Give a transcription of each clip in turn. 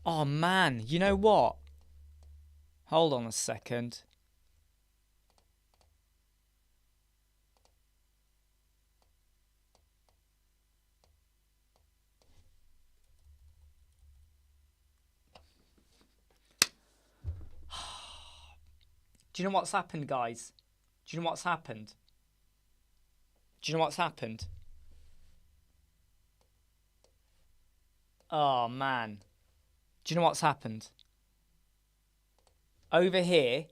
Oh man, you know what? Hold on a second. Do you know what's happened, guys? Do you know what's happened? Do you know what's happened? Oh man. Do you know what's happened? Over here,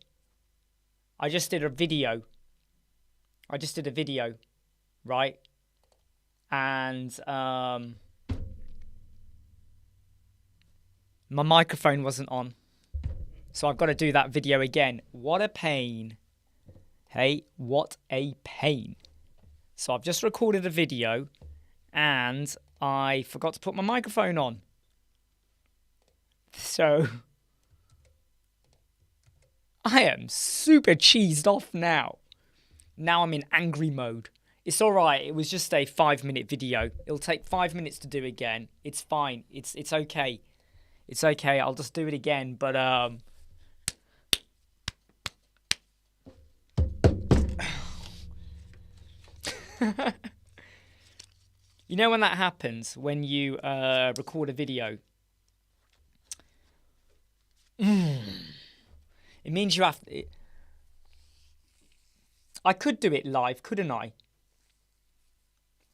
I just did a video. Right? And my microphone wasn't on. So I've got to do that video again. What a pain. Hey, what a pain. So I've just recorded a video and I forgot to put my microphone on. So I am super cheesed off now. Now I'm in angry mode. It's alright, it was just a 5-minute video. It'll take 5 minutes to do again. It's fine. It's okay. It's okay, I'll just do it again. But you know when that happens, when you record a video? It means you have to... I could do it live, couldn't I?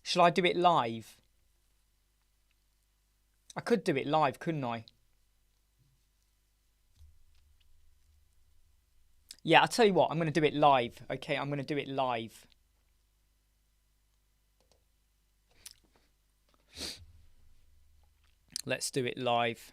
Shall I do it live? I could do it live, couldn't I? Yeah, I'll tell you what, I'm going to do it live. Okay, I'm going to do it live. Let's do it live.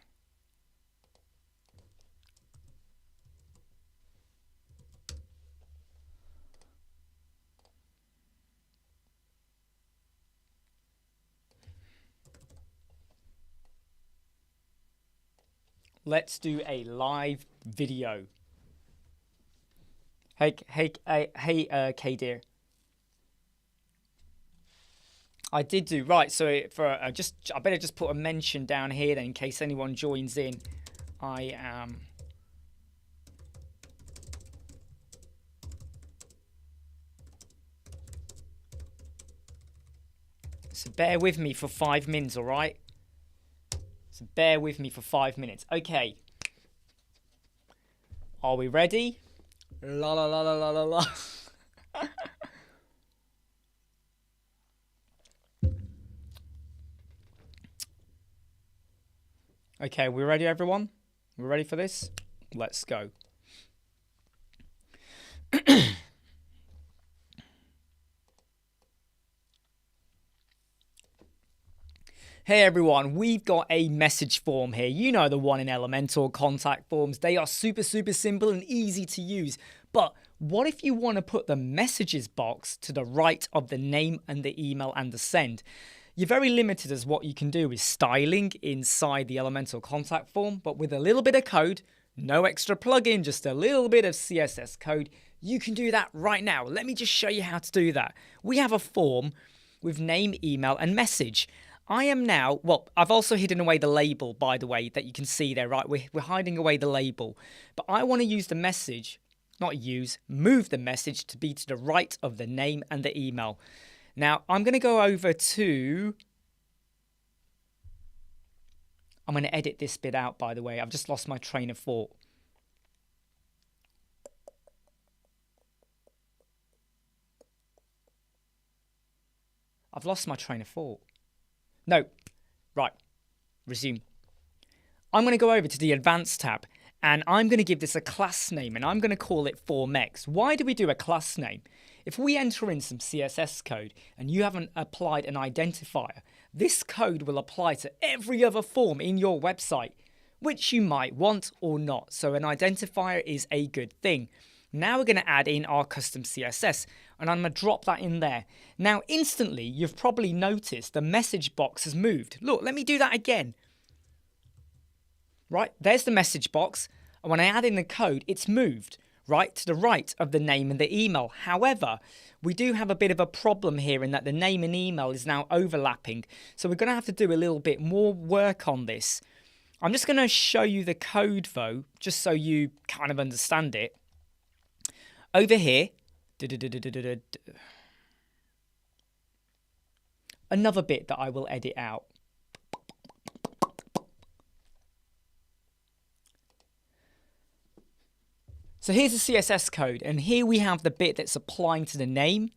Let's do a live video. Hey, K dear. I did do right. So for I better just put a mention down here then in case anyone joins in. I am. So bear with me for 5 minutes, all right? So bear with me for 5 minutes. Okay. Are we ready? La la la la la la la. Okay, we ready, everyone? We ready for this? Let's go. Hey everyone, we've got a message form here. You know the one in Elementor contact forms. They are super simple and easy to use. But what if you want to put the messages box to the right of the name and the email and the send? You're very limited as what you can do with styling inside the Elementor contact form, but with a little bit of code, no extra plugin, just a little bit of CSS code, you can do that right now. Let me just show you how to do that. We have a form with name, email, and message. I am now, well, I've also hidden away the label, by the way, that you can see there, right? We're hiding away the label. But I want to use the message, move the message to be to the right of the name and the email. Now, I'm going to go over to... I'm going to edit this bit out, by the way. I've just lost my train of thought. I've lost my train of thought. No. Right. Resume. I'm going to go over to the Advanced tab, and I'm going to give this a class name, and I'm going to call it FormX. Why do we do a class name? If we enter in some CSS code, and you haven't applied an identifier, this code will apply to every other form in your website, which you might want or not. So an identifier is a good thing. Now we're going to add in our custom CSS, and I'm going to drop that in there. Now, instantly, you've probably noticed the message box has moved. Look, let me do that again. Right, there's the message box, and when I add in the code, it's moved, right, to the right of the name and the email. However, we do have a bit of a problem here in that the name and email is now overlapping, so we're going to have to do a little bit more work on this. I'm just going to show you the code though, just so you kind of understand it. Over here, another bit that I will edit out. So here's the CSS code, and here we have the bit that's applying to the name,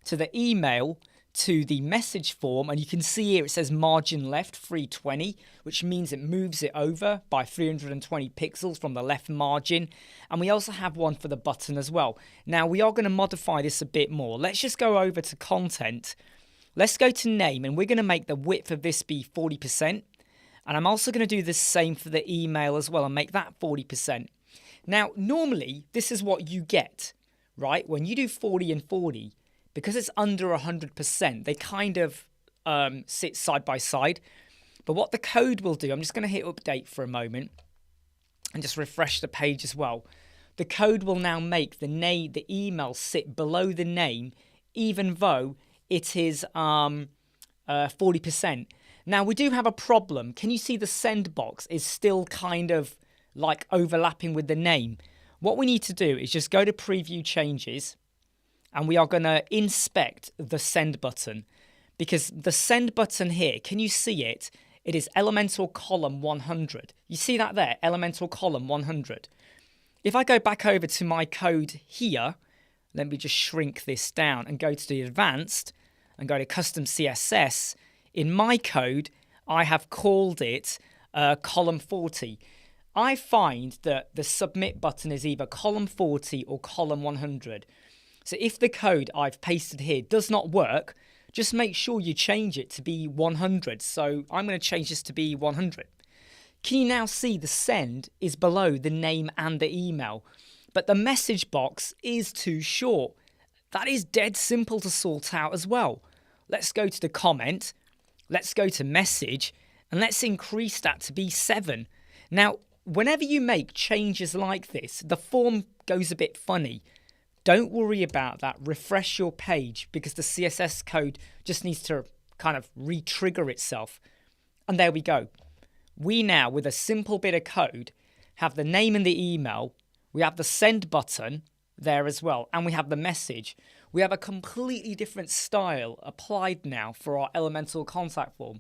to the email, to the message form, and you can see here it says margin left 320, which means it moves it over by 320 pixels from the left margin. And we also have one for the button as well. Now we are going to modify this a bit more. Let's just go over to content. Let's go to name, and we're going to make the width of this be 40%. And I'm also going to do the same for the email as well and make that 40%. Now, normally, this is what you get, right? When you do 40 and 40, because it's under 100%, they kind of sit side by side. But what the code will do, I'm just going to hit update for a moment and just refresh the page as well. The code will now make the email sit below the name, even though it is 40%. Now, we do have a problem. Can you see the send box is still kind of like overlapping with the name? What we need to do is just go to preview changes, and we are going to inspect the send button, because the send button here, can you see it? It is Elementor column 100. You see that there, Elementor column 100. If I go back over to my code here, let me just shrink this down and go to the advanced and go to custom CSS. In my code, I have called it column 40. I find that the submit button is either column 40 or column 100. So if the code I've pasted here does not work, just make sure you change it to be 100. So I'm going to change this to be 100. Can you now see the send is below the name and the email? But the message box is too short. That is dead simple to sort out as well. Let's go to the comment. Let's go to message, and let's increase that to be 7. Now, whenever you make changes like this, the form goes a bit funny. Don't worry about that. Refresh your page, because the CSS code just needs to kind of re-trigger itself. And there we go. We now, with a simple bit of code, have the name and the email. We have the send button there as well. And we have the message. We have a completely different style applied now for our Elementor contact form.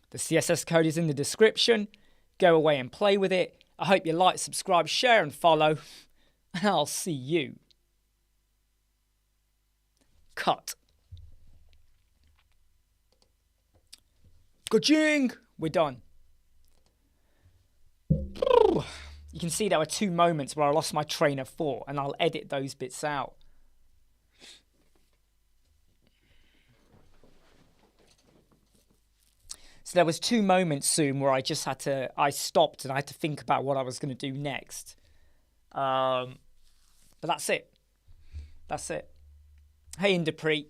The CSS code is in the description. Go away and play with it. I hope you like, subscribe, share, and follow. And I'll see you. Cut. Ka-ching! We're done. You can see there were 2 moments where I lost my train of thought, and I'll edit those bits out. So there was 2 moments soon where I just had to, I stopped and I had to think about what I was going to do next. But that's it. That's it. Hey, Indapri.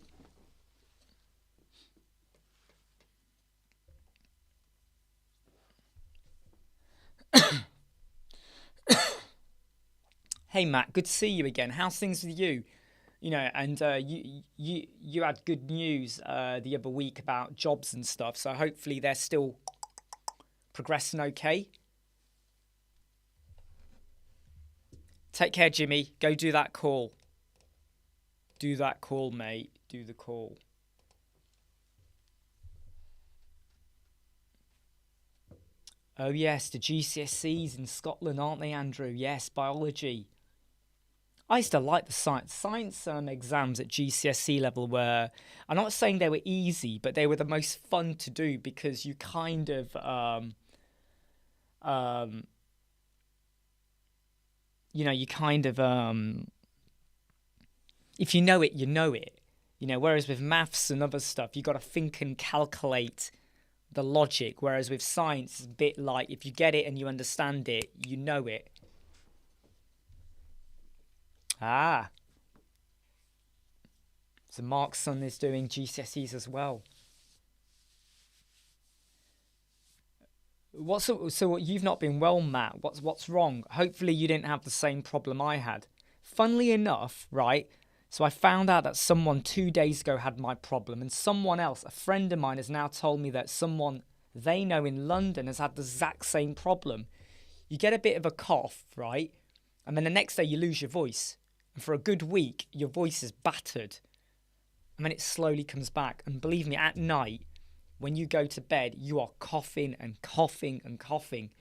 Hey, Matt. Good to see you again. How's things with you? You know, and you had good news the other week about jobs and stuff. So hopefully they're still progressing okay. Take care, Jimmy. Go do that call. Do that call, mate. Do the call. Oh, yes, the GCSEs in Scotland, aren't they, Andrew? Yes, biology. I used to like the science exams at GCSE level were, I'm not saying they were easy, but they were the most fun to do because you kind of, you know, you kind of, if you know it, you know it. You know, whereas with maths and other stuff, you got to think and calculate the logic. Whereas with science, it's a bit like if you get it and you understand it, you know it. Ah. So Mark's son is doing GCSEs as well. So you've not been well, Matt. What's wrong? Hopefully you didn't have the same problem I had. Funnily enough, right? So I found out that someone 2 days ago had my problem, and someone else, a friend of mine, has now told me that someone they know in London has had the exact same problem. You get a bit of a cough, right? And then the next day you lose your voice. And for a good week, your voice is battered. And then it slowly comes back. And believe me, at night, when you go to bed, you are coughing and coughing and coughing.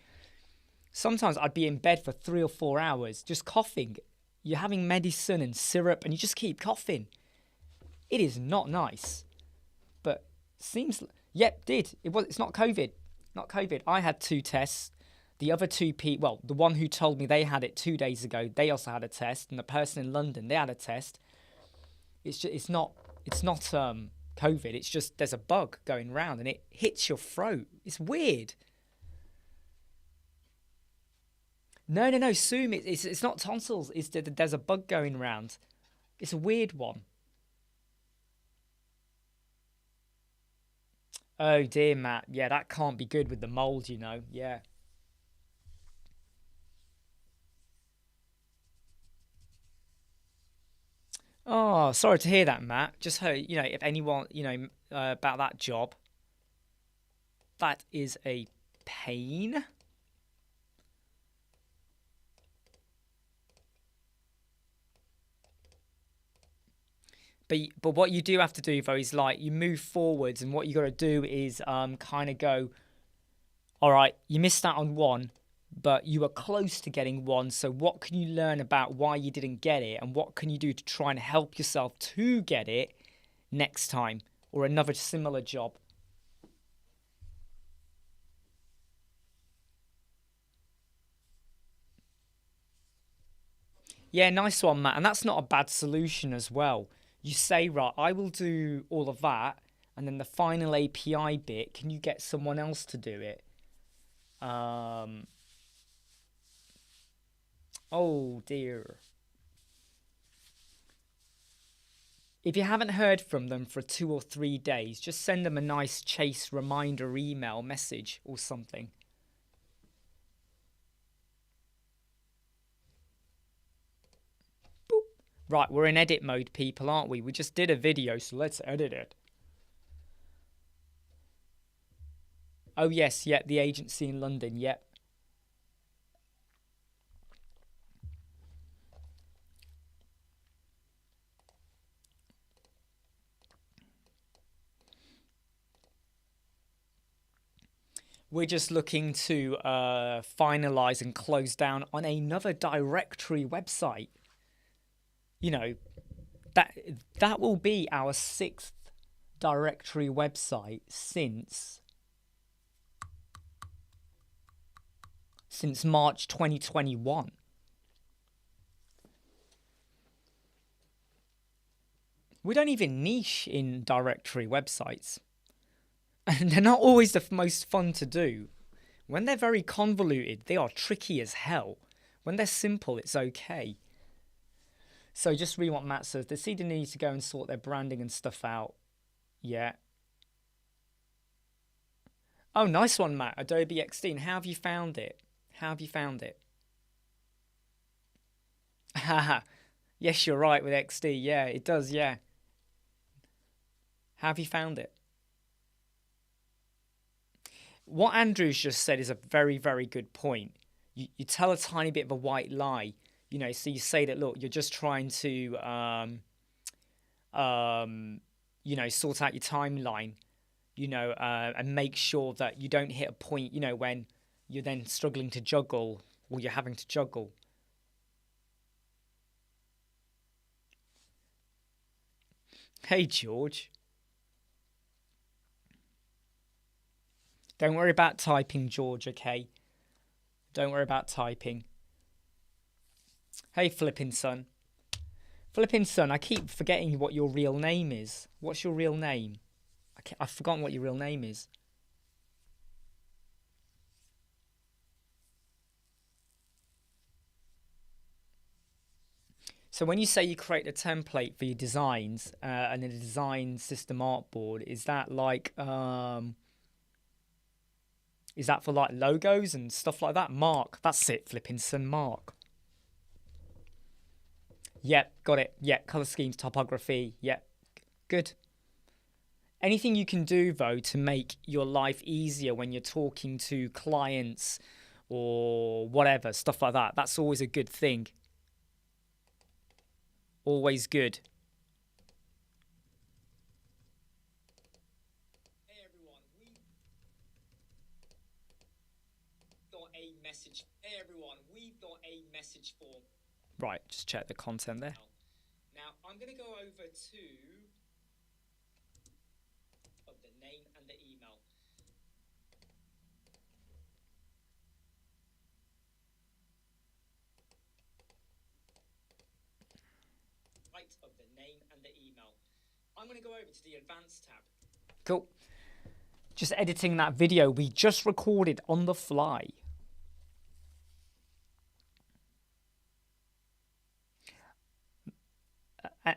Sometimes I'd be in bed for 3 or 4 hours just coughing. You're having medicine and syrup and you just keep coughing. It is not nice. But seems, yep, it's not COVID. Not COVID. I had 2 tests. The other 2 people, well, the one who told me they had it 2 days ago, they also had a test. And the person in London, they had a test. It's not COVID. It's just there's a bug going round and it hits your throat. It's weird. No, Zoom. It's not tonsils. There's a bug going round. It's a weird one. Oh dear, Matt. Yeah, that can't be good with the mold, you know. Yeah. Oh, sorry to hear that, Matt. Just heard, if anyone, about that job, that is a pain. But what you do have to do though is like you move forwards, and what you got to do is kind of go, all right, you missed out on one, but you were close to getting one. So what can you learn about why you didn't get it, and what can you do to try and help yourself to get it next time or another similar job? Yeah, nice one, Matt. And that's not a bad solution as well. You say, right, I will do all of that, and then the final API bit, can you get someone else to do it? Um, oh dear. If you haven't heard from them for 2 or 3 days, just send them a nice chase reminder email message or something. Boop. Right, we're in edit mode, people, aren't we? We just did a video, so let's edit it. Oh yes, yeah, the agency in London, yep. We're just looking to finalize and close down on another directory website. You know, that that will be our 6th directory website since March 2021. We don't even niche in directory websites. And they're not always the most fun to do. When they're very convoluted, they are tricky as hell. When they're simple, it's okay. So just read what Matt says. The CD needs to go and sort their branding and stuff out. Yeah. Oh, nice one, Matt. Adobe XD. How have you found it? How have you found it? Haha. Yes, you're right with XD. Yeah, it does. Yeah. How have you found it? What Andrew's just said is a very, very good point. You tell a tiny bit of a white lie, so you say that, look, you're just trying to, sort out your timeline, and make sure that you don't hit a point, when you're then struggling to juggle or you're having to juggle. Hey, George. Don't worry about typing, George, okay? Don't worry about typing. Hey, Flippin' Son. Flippin' Son, I keep forgetting what your real name is. What's your real name? I've forgotten what your real name is. So when you say you create a template for your designs and a design system artboard, is that like is that for like logos and stuff like that? Mark, that's it, Flippin' Son, Mark. Yep, got it. Yeah, color schemes, topography. Yep, good. Anything you can do, though, to make your life easier when you're talking to clients or whatever, stuff like that, that's always a good thing. Always good. Hey everyone, we've got a message. Hey everyone, we've got a message form. Right, just check the content there. Now, I'm going to go over to the name and the email. Right, of the name and the email. I'm going to go over to the advanced tab. Cool. Just editing that video we just recorded on the fly.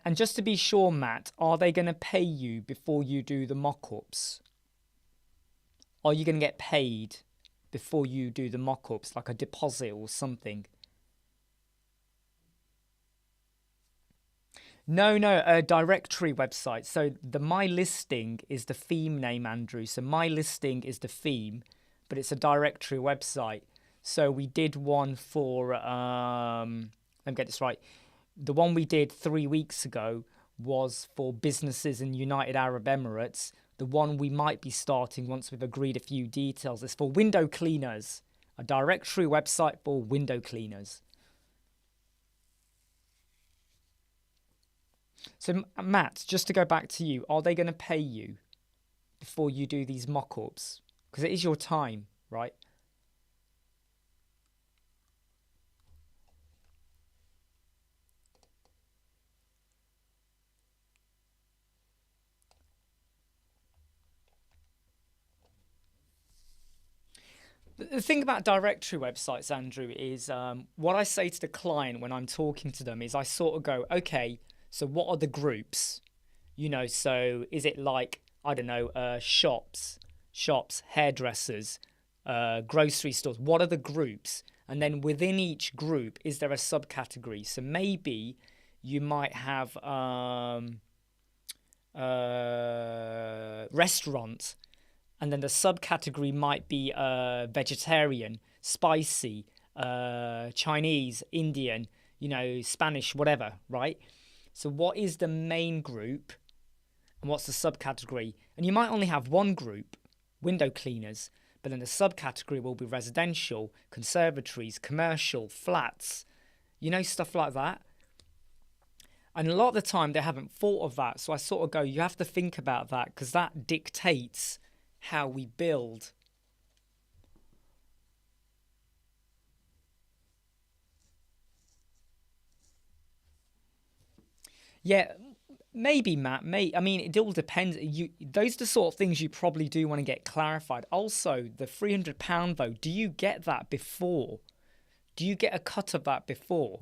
And just to be sure, Matt, are they going to pay you before you do the mock-ups? Are you going to get paid before you do the mock-ups, like a deposit or something? No, a directory website. So the My Listing is the theme name, Andrew. So My Listing is the theme, but it's a directory website. So we did one for, let me get this right. The one we did 3 weeks ago was for businesses in United Arab Emirates. The one we might be starting once we've agreed a few details is for window cleaners, a directory website for window cleaners. So, Matt, just to go back to you, are they going to pay you before you do these mock-ups? Because it is your time, right? The thing about directory websites, Andrew, is what I say to the client when I'm talking to them is I sort of go, okay, so what are the groups? You know, so is it like, I don't know, shops, hairdressers, grocery stores? What are the groups? And then within each group, is there a subcategory? So maybe you might have restaurant, and then the subcategory might be vegetarian, spicy, Chinese, Indian, you know, Spanish, whatever, right? So what is the main group and what's the subcategory? And you might only have one group, window cleaners, but then the subcategory will be residential, conservatories, commercial, flats, you know, stuff like that. And a lot of the time they haven't thought of that. So I sort of go, you have to think about that because that dictates how we build. Yeah, maybe, Matt. I mean, it all depends. Those are the sort of things you probably do want to get clarified. Also, the £300 though, do you get that before? Do you get a cut of that before?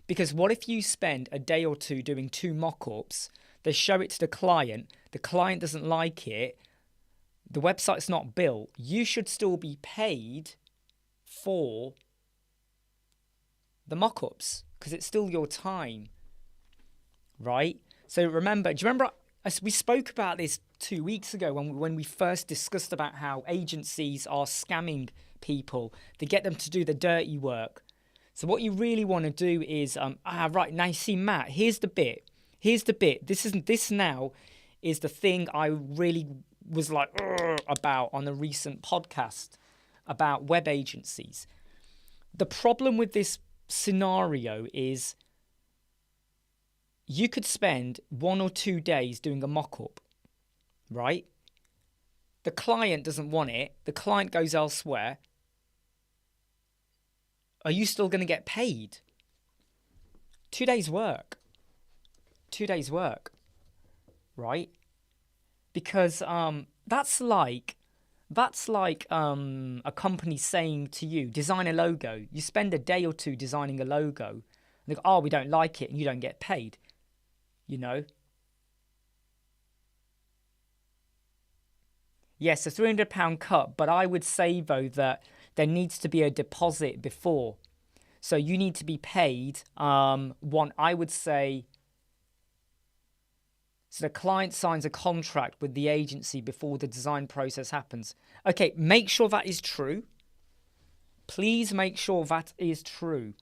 Because what if you spend a day or two doing 2 mock-ups, they show it to the client doesn't like it, the website's not built, you should still be paid for the mock-ups because it's still your time, right? So remember, do you remember we spoke about this 2 weeks ago when we first discussed about how agencies are scamming people to get them to do the dirty work. So what you really want to do is, right, now you see, Matt, here's the bit. This now is the thing I really was like about on a recent podcast about web agencies. The problem with this scenario is you could spend 1 or 2 days doing a mock-up, right? The client doesn't want it. The client goes elsewhere. Are you still going to get paid? 2 days work. 2 days work, right? Because that's like a company saying to you, design a logo. You spend a day or two designing a logo. And they go, oh, we don't like it, and you don't get paid. You know? Yes, a £300 cut, but I would say, though, that there needs to be a deposit before. So you need to be paid, I would say, So the client signs a contract with the agency before the design process happens. Okay, make sure that is true. Please make sure that is true.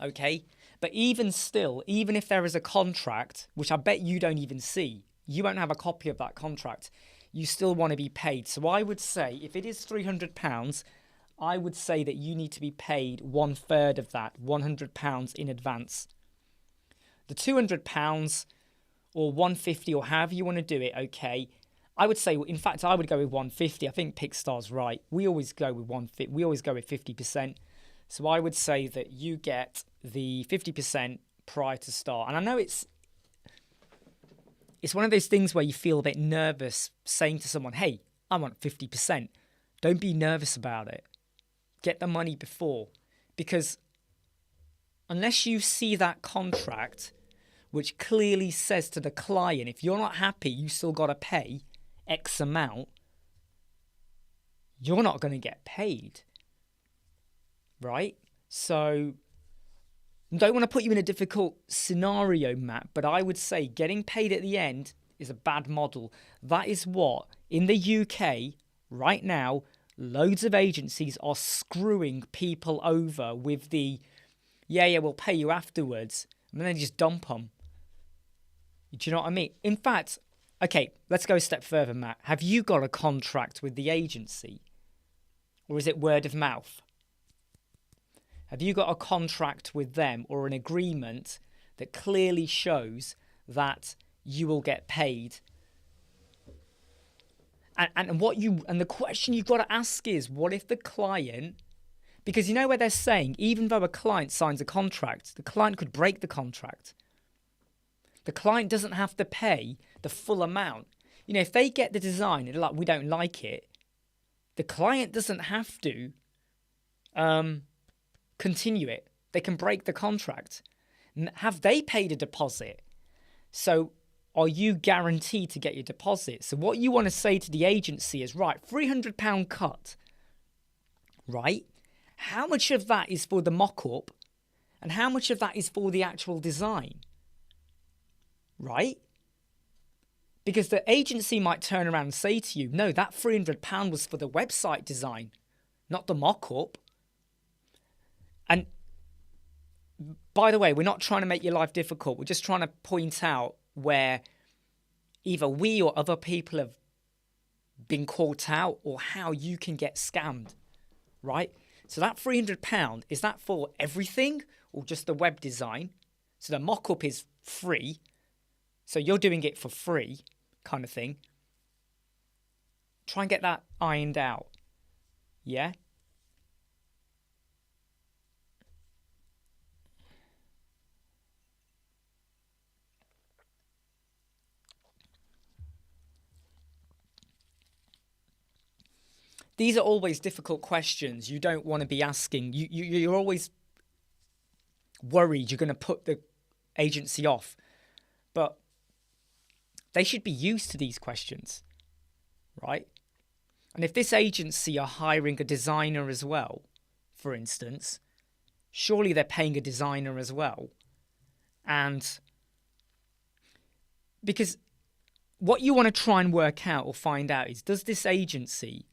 Okay, but even still, even if there is a contract, which I bet you don't even see, you won't have a copy of that contract, you still want to be paid. So I would say, if it is £300, I would say that you need to be paid 1/3 of that, £100 in advance. The £200 or 150 or however you want to do it, okay, I would say, in fact, I would go with 150. I think Pickstar's right. We always go with 150. We always go with 50%. So I would say that you get the 50% prior to start. And I know it's one of those things where you feel a bit nervous saying to someone, hey, I want 50%. Don't be nervous about it. Get the money before. Because unless you see that contract, which clearly says to the client, if you're not happy, you still got to pay X amount, you're not going to get paid. Right? So don't want to put you in a difficult scenario, Matt, but I would say getting paid at the end is a bad model. That is what, in the UK, right now, loads of agencies are screwing people over with the, yeah, we'll pay you afterwards, and then they just dump them. Do you know what I mean? In fact, okay, let's go a step further, Matt. Have you got a contract with the agency? Or is it word of mouth? Have you got a contract with them or an agreement that clearly shows that you will get paid? And the question you've got to ask is, what if the client, because you know where they're saying, even though a client signs a contract, the client could break the contract. The client doesn't have to pay the full amount. You know, if they get the design and they're like, we don't like it, the client doesn't have to continue it. They can break the contract. Have they paid a deposit? So are you guaranteed to get your deposit? So what you want to say to the agency is, right, £300 cut, right? How much of that is for the mock-up and how much of that is for the actual design? Right? Because the agency might turn around and say to you, no, that £300 was for the website design, not the mock-up. And by the way, we're not trying to make your life difficult. We're just trying to point out where either we or other people have been caught out or how you can get scammed, right? So that £300, is that for everything or just the web design? So the mock-up is free. So you're doing it for free kind of thing. Try and get that ironed out. Yeah? These are always difficult questions you don't want to be asking. You're always worried you're going to put the agency off. But they should be used to these questions, right? And if this agency are hiring a designer as well, for instance, surely they're paying a designer as well. And because what you want to try and work out or find out is, does this agency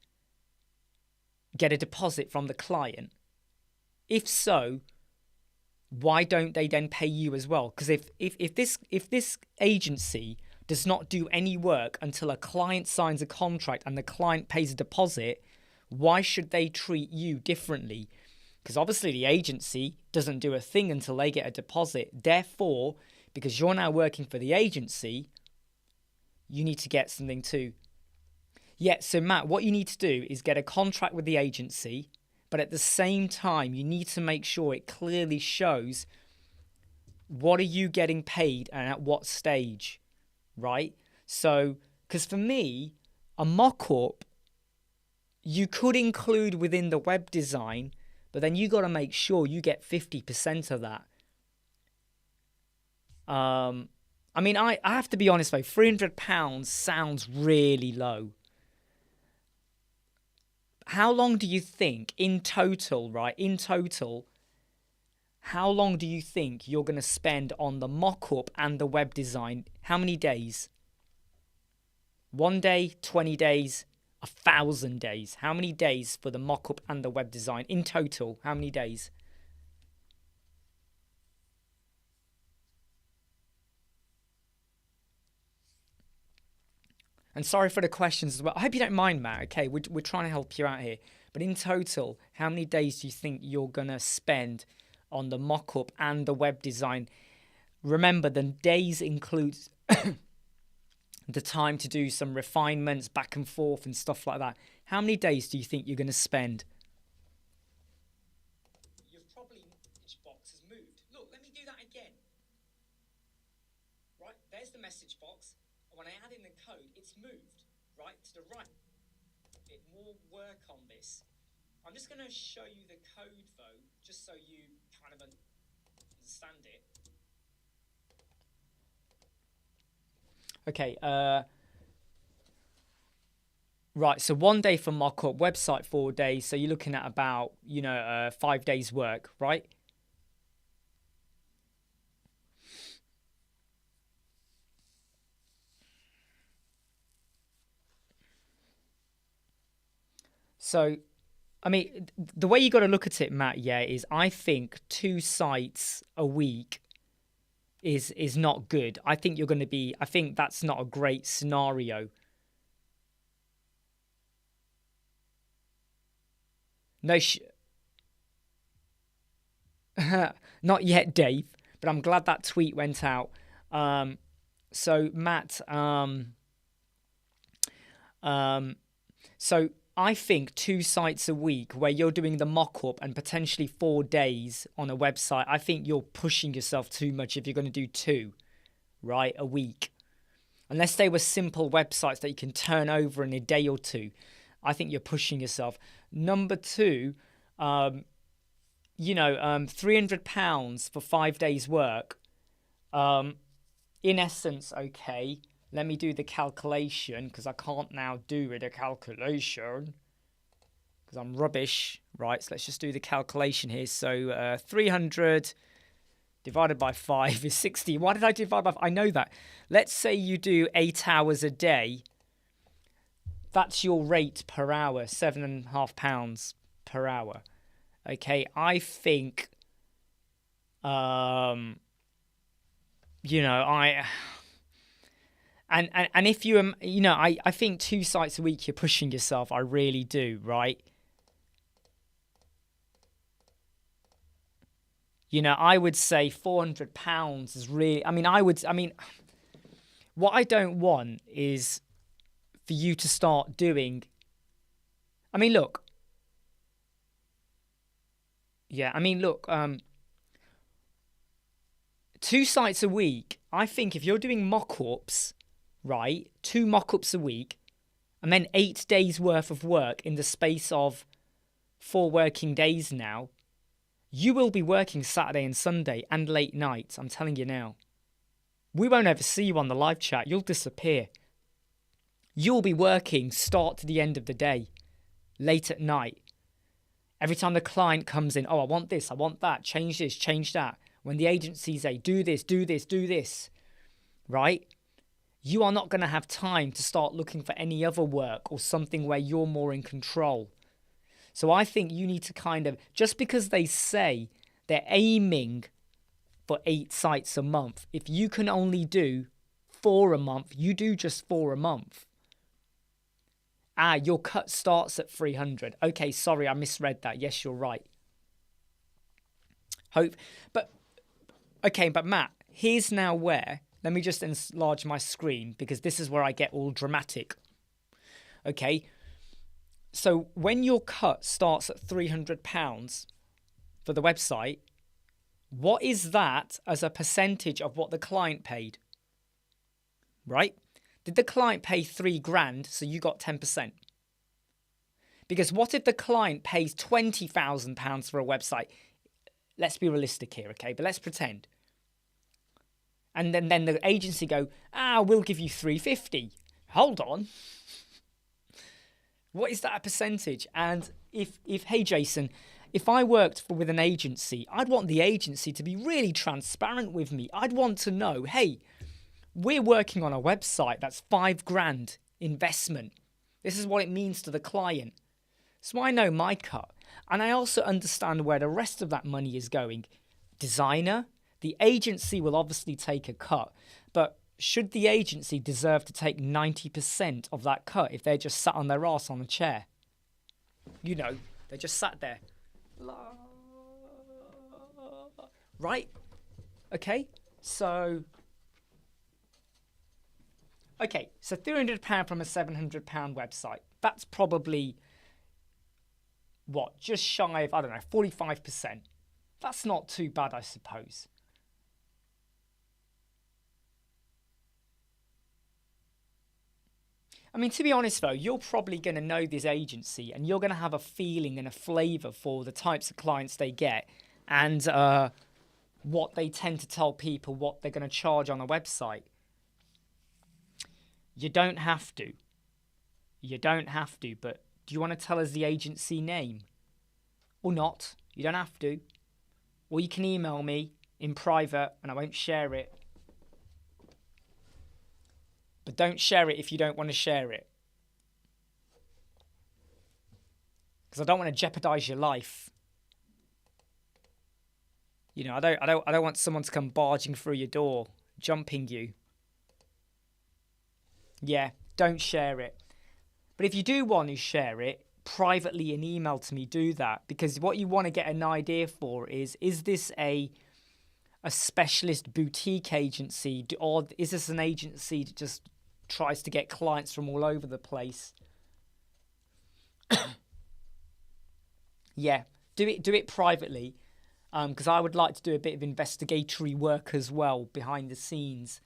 get a deposit from the client? If so, why don't they then pay you as well? Because if this agency does not do any work until a client signs a contract and the client pays a deposit, why should they treat you differently? Because obviously the agency doesn't do a thing until they get a deposit. Therefore, because you're now working for the agency, you need to get something too. Yeah, so Matt, what you need to do is get a contract with the agency, but at the same time, you need to make sure it clearly shows what are you getting paid and at what stage, right? So, because for me, a mock-up, you could include within the web design, but then you got to make sure you get 50% of that. I mean, I have to be honest though, £300 sounds really low. How long do you think in total, right? In total, how long do you think you're going to spend on the mock-up and the web design? How many days? 1 day, 20 days, 1,000 days. How many days for the mock-up and the web design? In total, how many days? And sorry for the questions as well. I hope you don't mind, Matt. Okay, we're trying to help you out here. But in total, how many days do you think you're going to spend on the mock-up and the web design? Remember, the days includes the time to do some refinements back and forth and stuff like that. How many days do you think you're going to spend? You've probably, message box has moved. Look, let me do that again. Right, there's the message box. And when I add in the code, it's moved, right, to the right. A bit more work on this. I'm just going to show you the code, though, just so you kind of understand it. Okay, right, so 1 day for mock-up, website 4 days, so you're looking at about, 5 days work, right? So, I mean, the way you got to look at it, Matt, yeah, is I think 2 sites a week is not good. I think you're going to be, I think that's not a great scenario. No, not yet, Dave, but I'm glad that tweet went out. So Matt, so I think 2 sites a week where you're doing the mock-up and potentially 4 days on a website, I think you're pushing yourself too much if you're going to do 2, right, a week. Unless they were simple websites that you can turn over in a day or 2, I think you're pushing yourself. Number 2, £300 for 5 days work. In essence, okay, let me do the calculation because I can't now do a calculation because I'm rubbish. Right, so let's just do the calculation here. So 300 divided by 5 is 60. Why did I divide by 5? I know that. Let's say you do 8 hours a day. That's your rate per hour, £7.5 per hour. Okay, I think, And if you, I think 2 sites a week, you're pushing yourself. I really do, right? I would say £400 is really, what I don't want is for you to start doing, look. Yeah, look, 2 sites a week, I think if you're doing mock-ups, right, 2 mock-ups a week, and then 8 days worth of work in the space of 4 working days now, you will be working Saturday and Sunday and late nights, I'm telling you now. We won't ever see you on the live chat, you'll disappear. You'll be working start to the end of the day, late at night. Every time the client comes in, oh, I want this, I want that, change this, change that. When the agencies say, do this, do this, do this, right? You are not going to have time to start looking for any other work or something where you're more in control. So I think you need to kind of, just because they say they're aiming for 8 sites a month, if you can only do 4 a month, you do just 4 a month. Your cut starts at 300. Okay, sorry, I misread that. Yes, you're right. But Matt, here's now where, let me just enlarge my screen because this is where I get all dramatic. Okay, so when your cut starts at £300 for the website, what is that as a percentage of what the client paid? Right? Did the client pay £3,000 so you got 10%? Because what if the client pays £20,000 for a website? Let's be realistic here, okay? But let's pretend. And then the agency go, we'll give you $350. Hold on. What is that a percentage? And if hey Jason, if I worked with an agency, I'd want the agency to be really transparent with me. I'd want to know, hey, we're working on a website that's $5,000 investment. This is what it means to the client. So I know my cut. And I also understand where the rest of that money is going. Designer, the agency will obviously take a cut. But should the agency deserve to take 90% of that cut if they're just sat on their ass on a chair? You know, they just sat there. Right? Okay, so £300 from a £700 website. That's probably, what, just shy of, 45%. That's not too bad, I suppose. I mean, to be honest, though, you're probably going to know this agency and you're going to have a feeling and a flavour for the types of clients they get and what they tend to tell people what they're going to charge on a website. You don't have to. You don't have to, but do you want to tell us the agency name? Or not? You don't have to. Or you can email me in private and I won't share it. But don't share it if you don't want to share it. Because I don't want to jeopardize your life. You know, I don't want someone to come barging through your door, jumping you. Yeah, don't share it. But if you do want to share it privately in email to me, do that. Because what you want to get an idea for is this a specialist boutique agency, or is this an agency that just tries to get clients from all over the place? Yeah, do it privately, because I would like to do a bit of investigatory work as well behind the scenes.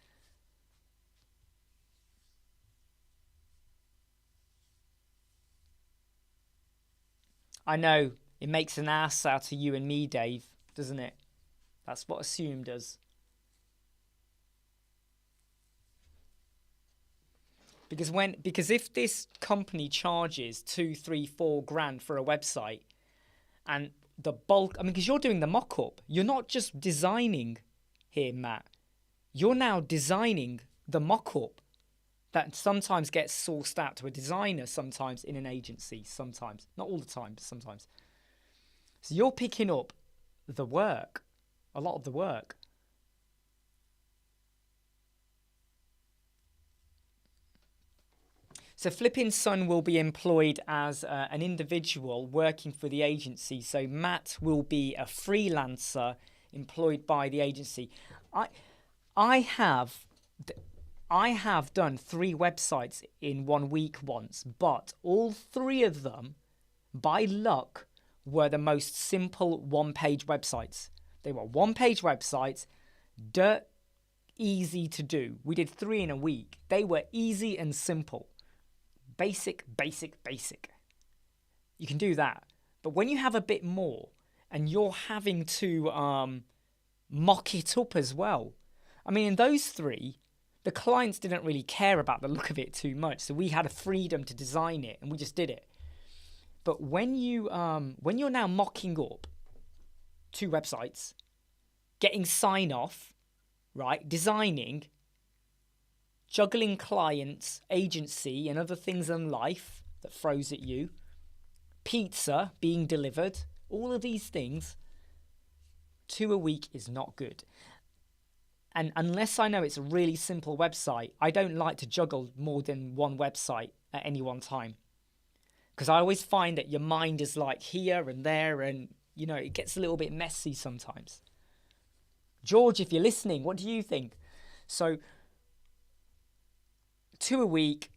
I know, it makes an ass out of you and me, Dave, doesn't it? That's what Assume does. Because if this company charges 2, 3, 4 grand for a website, and the bulk, I mean, because you're doing the mock-up, you're not just designing here, Matt. You're now designing the mock-up that sometimes gets sourced out to a designer, sometimes in an agency, sometimes. Not all the time, but sometimes. So you're picking up the work, a lot of the work. So Flipping Son will be employed as an individual working for the agency. So Matt will be a freelancer employed by the agency. I have done 3 websites in 1 week once, but all 3 of them, by luck, were the most simple one-page websites. They were one-page websites, dirt easy to do. We did 3 in a week. They were easy and simple. Basic. You can do that. But when you have a bit more and you're having to mock it up as well. I mean, in those 3, the clients didn't really care about the look of it too much. So we had a freedom to design it and we just did it. But when you're now mocking up 2 websites, getting sign off, right, designing, juggling clients, agency, and other things in life that throws at you, pizza being delivered, all of these things, 2 a week is not good. And unless I know it's a really simple website, I don't like to juggle more than 1 website at any one time. Because I always find that your mind is like here and there, and, you know, it gets a little bit messy sometimes. George, if you're listening, what do you think? So 2 a week,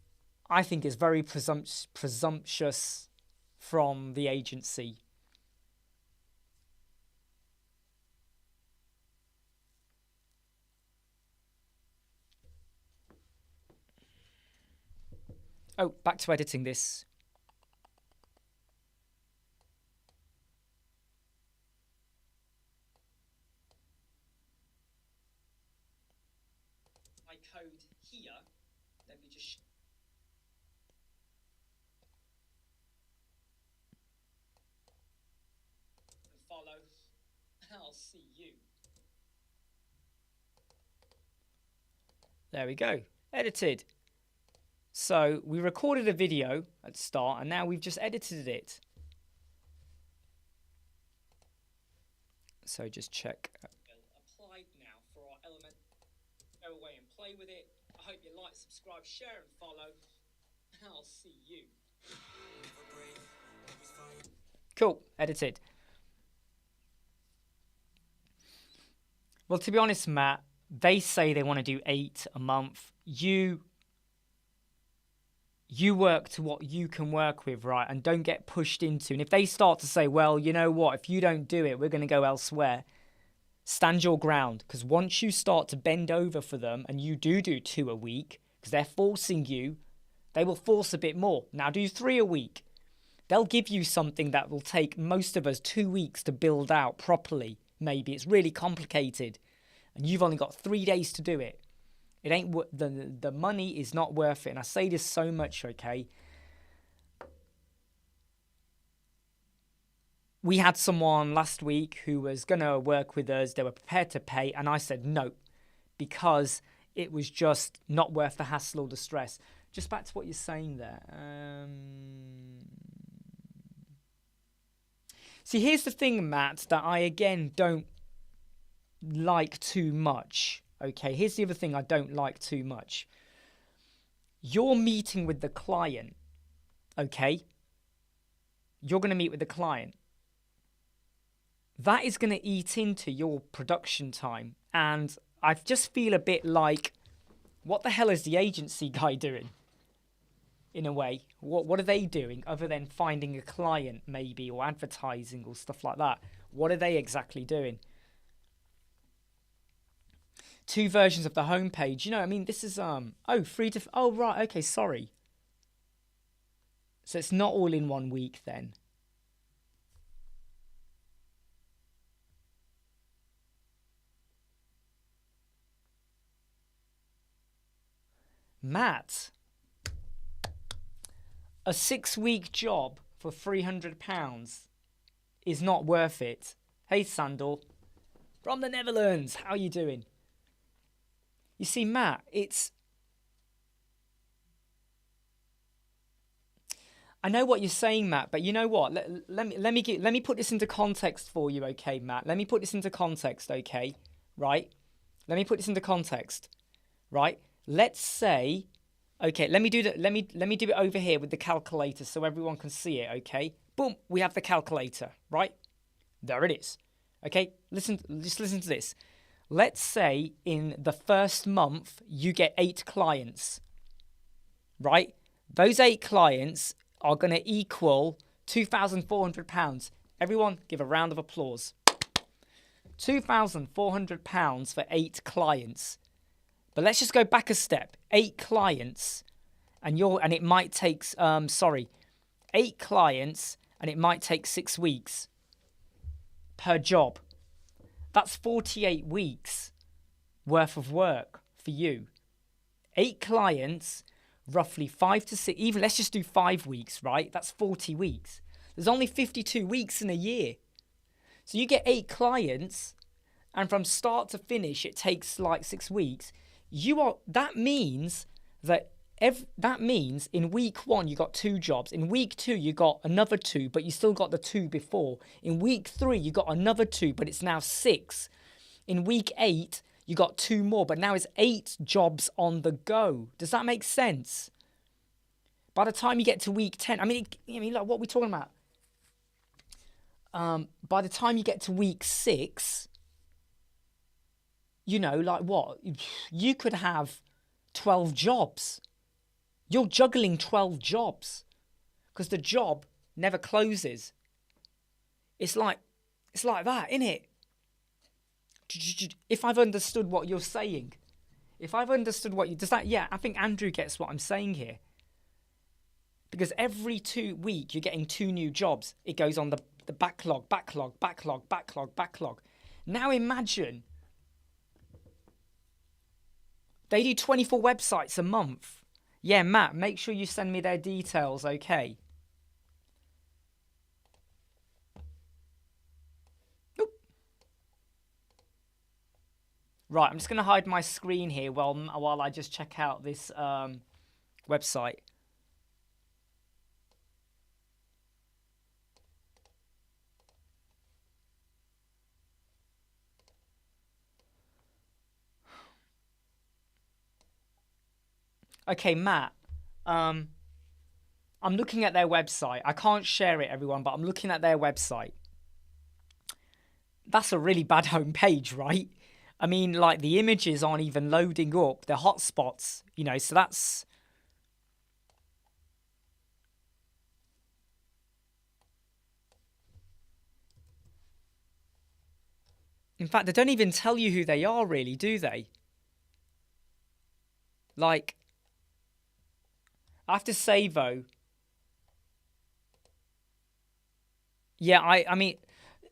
I think, is very presumptuous from the agency. Oh, back to editing this. My code here, let me just... I'll see you. There we go. Edited. So we recorded a video at the start and now we've just edited it. So just check. Applied now for our element. Go away and play with it. I hope you like, subscribe, share and follow. I'll see you. Cool. Edited. Well, to be honest, Matt, they say they want to do 8 a month. You work to what you can work with, right? And don't get pushed into. And if they start to say, well, you know what? If you don't do it, we're going to go elsewhere. Stand your ground. Because once you start to bend over for them and you do 2 a week, because they're forcing you, they will force a bit more. Now do 3 a week. They'll give you something that will take most of us 2 weeks to build out properly. Maybe it's really complicated and you've only got 3 days to do it. It ain't the money is not worth it. And I say this so much, okay? We had someone last week who was going to work with us. They were prepared to pay. And I said no, because it was just not worth the hassle or the stress. Just back to what you're saying there. See, here's the thing, Matt, that I, again, don't like too much. Okay, here's the other thing I don't like too much. You're meeting with the client, okay? You're going to meet with the client. That is going to eat into your production time. And I just feel a bit like, what the hell is the agency guy doing? In a way, what are they doing other than finding a client maybe or advertising or stuff like that? What are they exactly doing? 2 versions of the homepage. You know, I mean, this is free to. Oh right, okay, sorry. So it's not all in 1 week then. Matt, a 6-week job for £300 is not worth it. Hey, Sandor, from the Netherlands, how are you doing? You see, Matt, I know what you're saying, Matt, but you know what? Let me put this into context for you, okay, Matt? Let me put this into context, okay? Right? Let me put this into context, right? Let's say, okay, let me do it over here with the calculator so everyone can see it, okay? Boom, we have the calculator, right? There it is. Okay, just listen to this. Let's say in the first month you get 8 clients, right? Those 8 clients are going to equal £2,400. Everyone give a round of applause. £2,400 for 8 clients. But let's just go back a step. 8 clients, and it might take 8 clients, and it might take 6 weeks per job. That's 48 weeks worth of work for you. 8 clients, roughly 5 to 6, even let's just do 5 weeks, right? That's 40 weeks. There's only 52 weeks in a year. So you get 8 clients, and from start to finish, it takes like 6 weeks. That means in week 1 you got 2 jobs. In week 2 you got another 2, but you still got the 2 before. In week 3 you got another 2, but it's now 6. In week 8 you got 2 more, but now it's 8 jobs on the go. Does that make sense? By the time you get to week 10, I mean, like, what are we talking about? By the time you get to week 6, you know, like what? You could have 12 jobs. You're juggling 12 jobs because the job never closes. It's like that, innit? If I've understood what you're saying, yeah, I think Andrew gets what I'm saying here. Because every 2 weeks, you're getting 2 new jobs. It goes on the backlog. Now imagine they do 24 websites a month. Yeah, Matt, make sure you send me their details, okay? Oop. Right, I'm just going to hide my screen here while I just check out this website. Okay, Matt. I'm looking at their website. I can't share it, everyone, but I'm looking at their website. That's a really bad homepage, right? I mean, like, the images aren't even loading up. They're hotspots, you know, so that's... In fact, they don't even tell you who they are, really, do they? Like, I have to say, though... Yeah, I mean,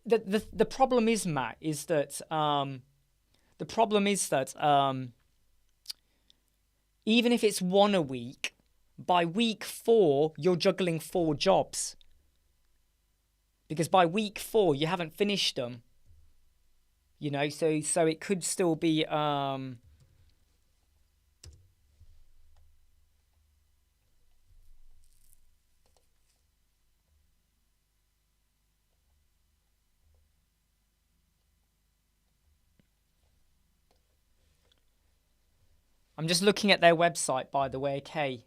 the problem is, Matt, is that... the problem is that even if it's one a week, by week 4, you're juggling 4 jobs. Because by week 4, you haven't finished them. You know, so it could still be... I'm just looking at their website, by the way, okay?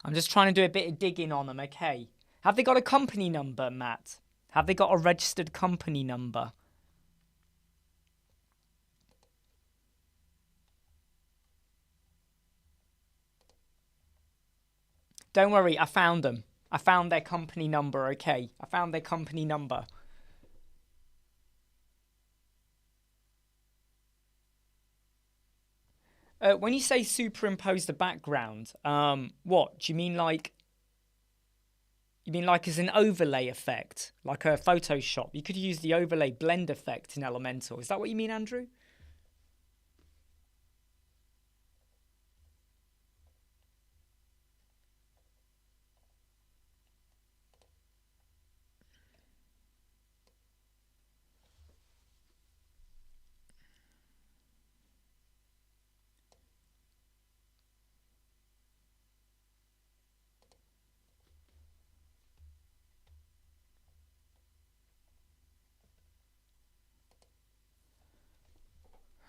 I'm just trying to do a bit of digging on them, okay? Have they got a company number, Matt? Have they got a registered company number? Don't worry, I found them. I found their company number, okay? I found their company number. When you say superimpose the background, what? Do you mean like... You mean like as an overlay effect? Like a Photoshop? You could use the overlay blend effect in Elementor. Is that what you mean, Andrew?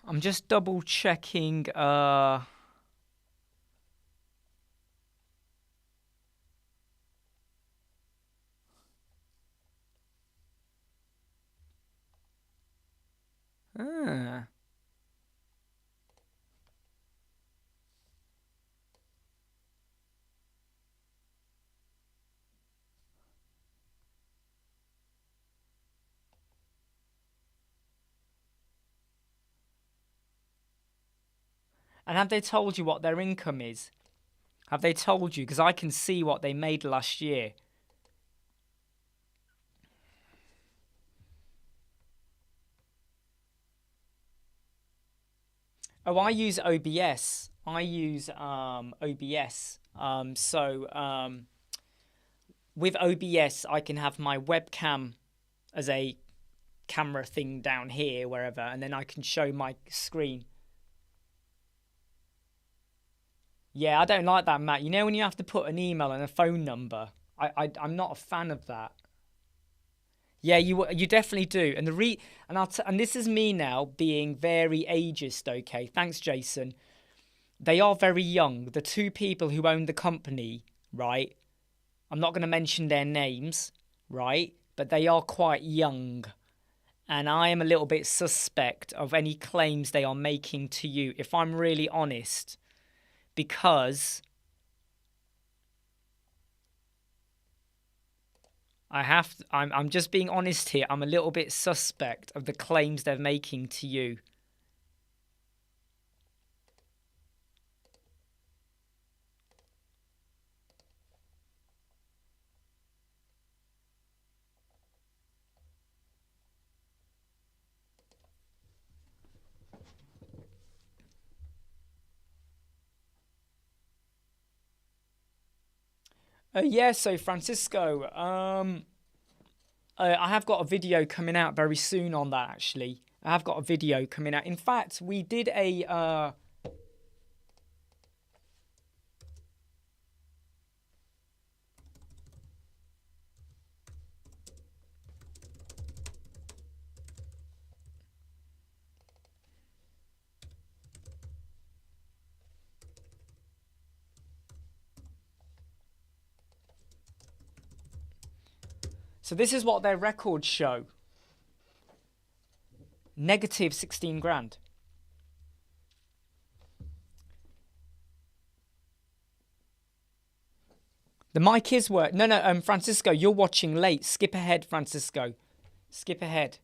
I'm just double checking. Ah. And have they told you what their income is? Have they told you? Because I can see what they made last year. Oh, I use OBS. I use OBS. With OBS, I can have my webcam as a camera thing down here, wherever, and then I can show my screen. Yeah, I don't like that, Matt. You know when you have to put an email and a phone number? I'm not a fan of that. Yeah, you definitely do. And and this is me now being very ageist, okay? Thanks, Jason. They are very young. The 2 people who own the company, right? I'm not going to mention their names, right? But they are quite young. And I am a little bit suspect of any claims they are making to you, if I'm really honest. Because I'm just being honest here. I'm a little bit suspect of the claims they're making to you. Yeah, so Francisco, I have got a video coming out very soon on that, actually. I have got a video coming out. In fact, we did a... So this is what their records show. Negative 16 grand. The mic is work. No, Francisco, you're watching late. Skip ahead, Francisco. Skip ahead.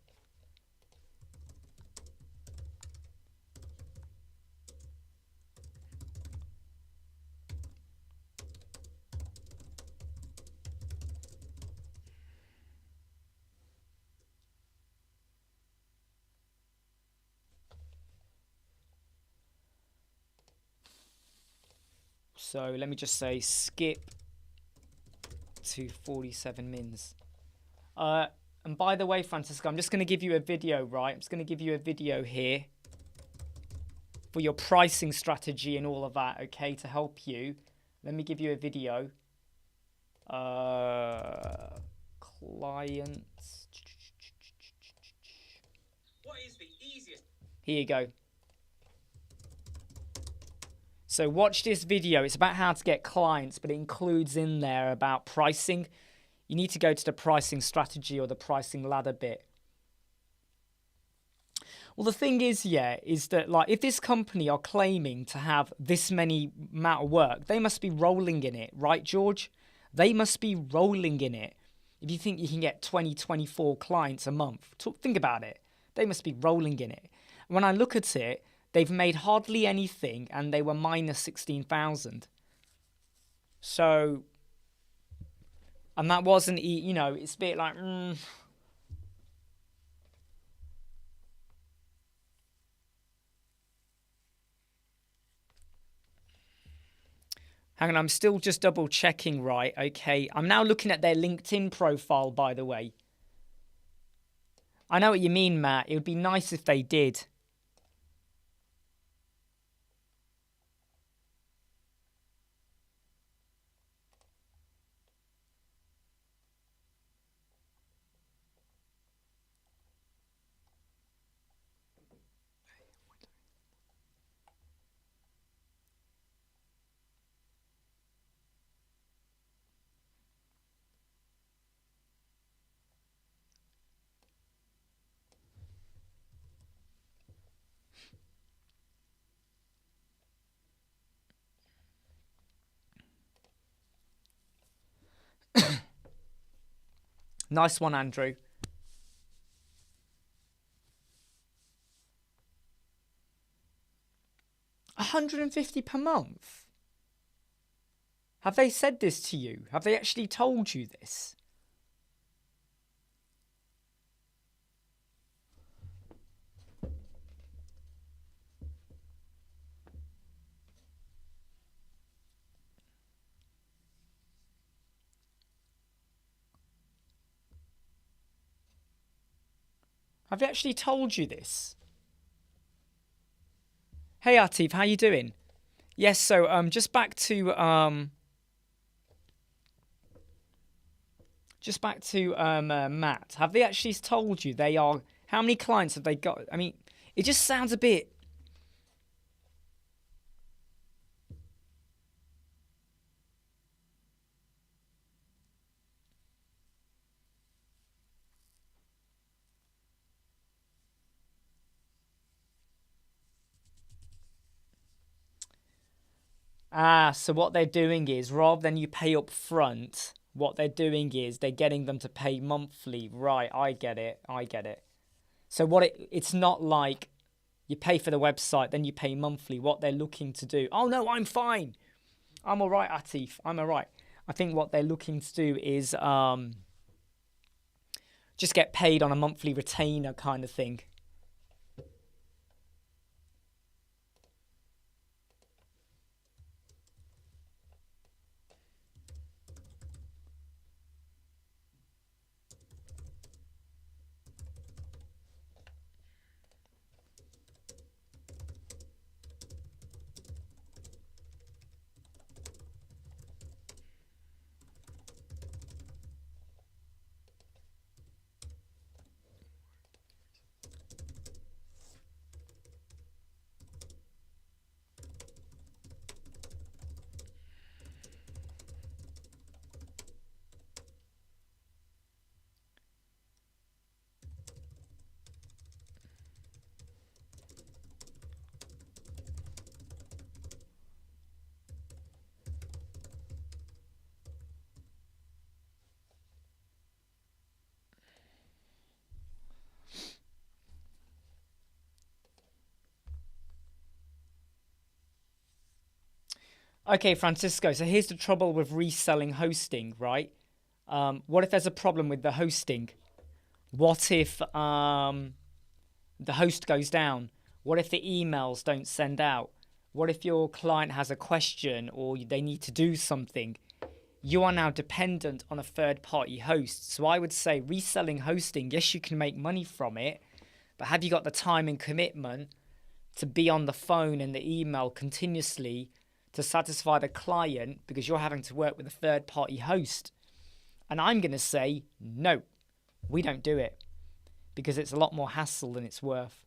So let me just say skip to 47 mins. And by the way, Francisco, I'm just going to give you a video, right? I'm just going to give you a video here for your pricing strategy and all of that, okay, to help you. Let me give you a video. Clients. What is the easiest? Here you go. So watch this video. It's about how to get clients, but it includes in there about pricing. You need to go to the pricing strategy or the pricing ladder bit. Well, the thing is, yeah, is that like if this company are claiming to have this many amount of work, they must be rolling in it, right, George? They must be rolling in it. If you think you can get 20, 24 clients a month, think about it. They must be rolling in it. When I look at it, they've made hardly anything and they were minus 16,000. So, and that wasn't, you know, it's a bit like, Hang on, I'm still just double checking, right? Okay, I'm now looking at their LinkedIn profile, by the way. I know what you mean, Matt. It would be nice if they did. Nice one, Andrew. 150 per month? Have they said this to you? Have they actually told you this? Have they actually told you this? Hey Atif, how you doing? Yes, so just back to Matt. Have they actually told you they are? How many clients have they got? I mean, it just sounds a bit. So what they're doing is rather than you pay up front, what they're doing is they're getting them to pay monthly. Right, I get it. So it's not like you pay for the website, then you pay monthly. What they're looking to do. Oh no, I'm fine. I'm all right, Atif. I'm all right. I think what they're looking to do is just get paid on a monthly retainer kind of thing. Okay, Francisco, so here's the trouble with reselling hosting, right? What if there's a problem with the hosting? What if the host goes down? What if the emails don't send out? What if your client has a question or they need to do something? You are now dependent on a third party host. So I would say reselling hosting, yes, you can make money from it, but have you got the time and commitment to be on the phone and the email continuously to satisfy the client because you're having to work with a third party host? And I'm going to say, no, we don't do it because it's a lot more hassle than it's worth.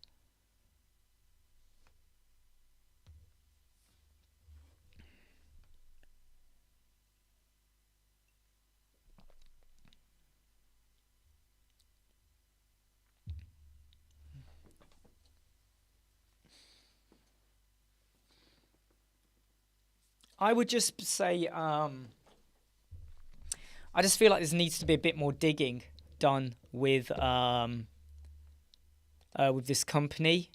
I would just say, I just feel like there needs to be a bit more digging done with this company.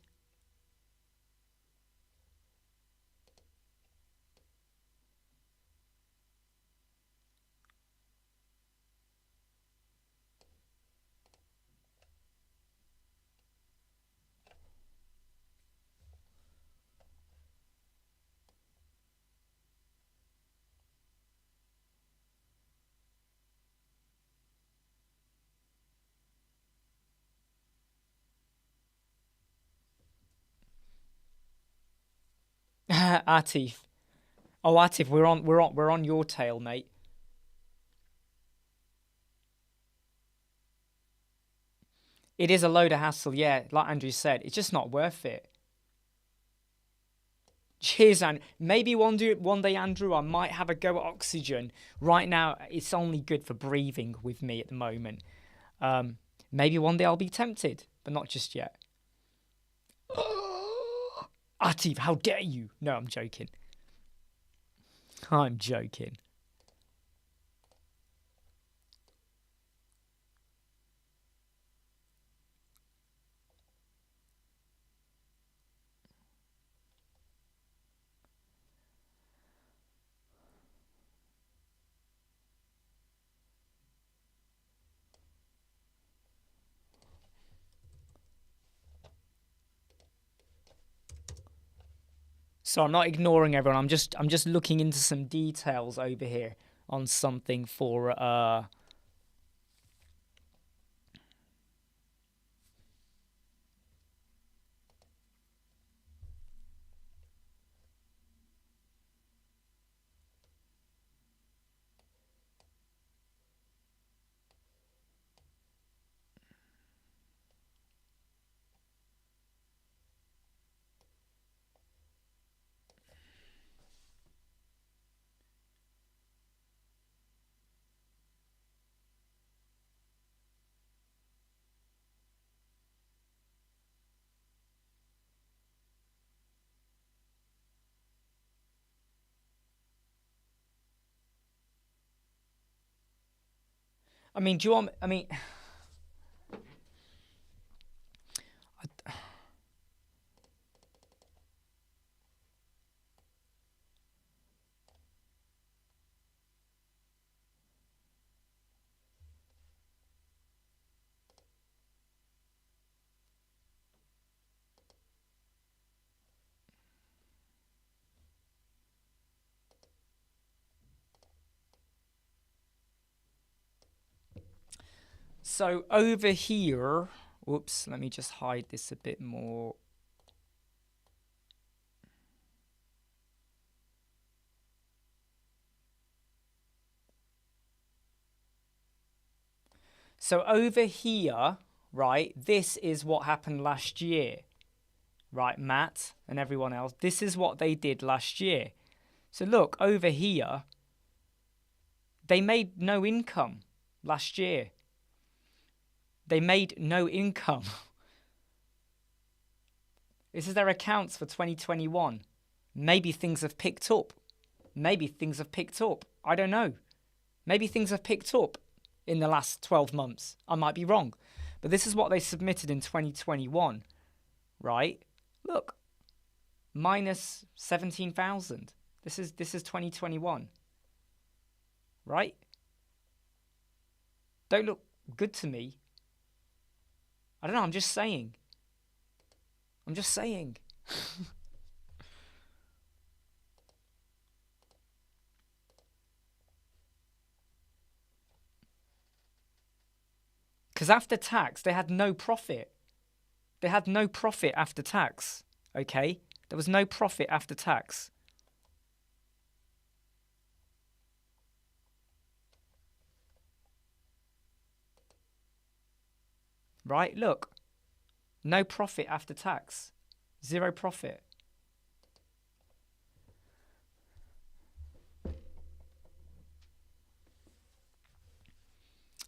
Atif. Oh, Atif, we're on your tail, mate. It is a load of hassle, yeah. Like Andrew said, it's just not worth it. Cheers, and maybe one day, Andrew, I might have a go at oxygen. Right now, it's only good for breathing with me at the moment. Maybe one day I'll be tempted, but not just yet. Atif, how dare you? No, I'm joking. I'm joking. So I'm not ignoring everyone. I'm just looking into some details over here on something for I mean, do you want I mean so over here, whoops, let me just hide this a bit more. So over here, right, this is what happened last year. Right, Matt and everyone else, this is what they did last year. So look, over here, they made no income last year. They made no income. This is their accounts for 2021. Maybe things have picked up. Maybe things have picked up. I don't know. Maybe things have picked up in the last 12 months. I might be wrong. But this is what they submitted in 2021, right? Look, minus 17,000. This is 2021, right? Don't look good to me. I don't know, I'm just saying. I'm just saying. Because after tax, they had no profit. They had no profit after tax, okay? There was no profit after tax. Right? Look. No profit after tax. Zero profit.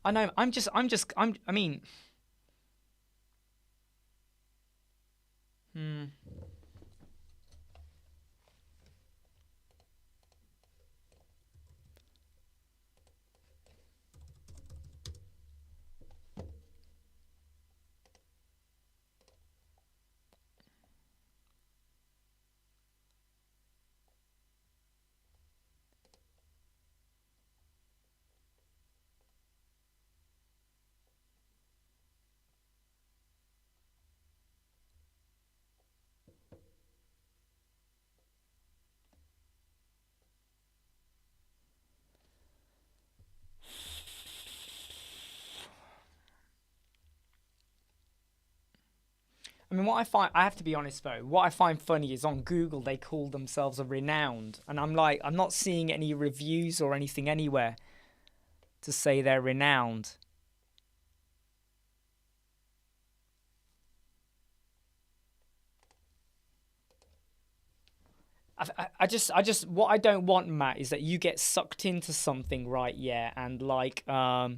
I know, I mean, what I find, I have to be honest though, what I find funny is on Google they call themselves a renowned, and I'm like, I'm not seeing any reviews or anything anywhere to say they're renowned. I just, what I don't want, Matt, is that you get sucked into something, right? Yeah, and like, they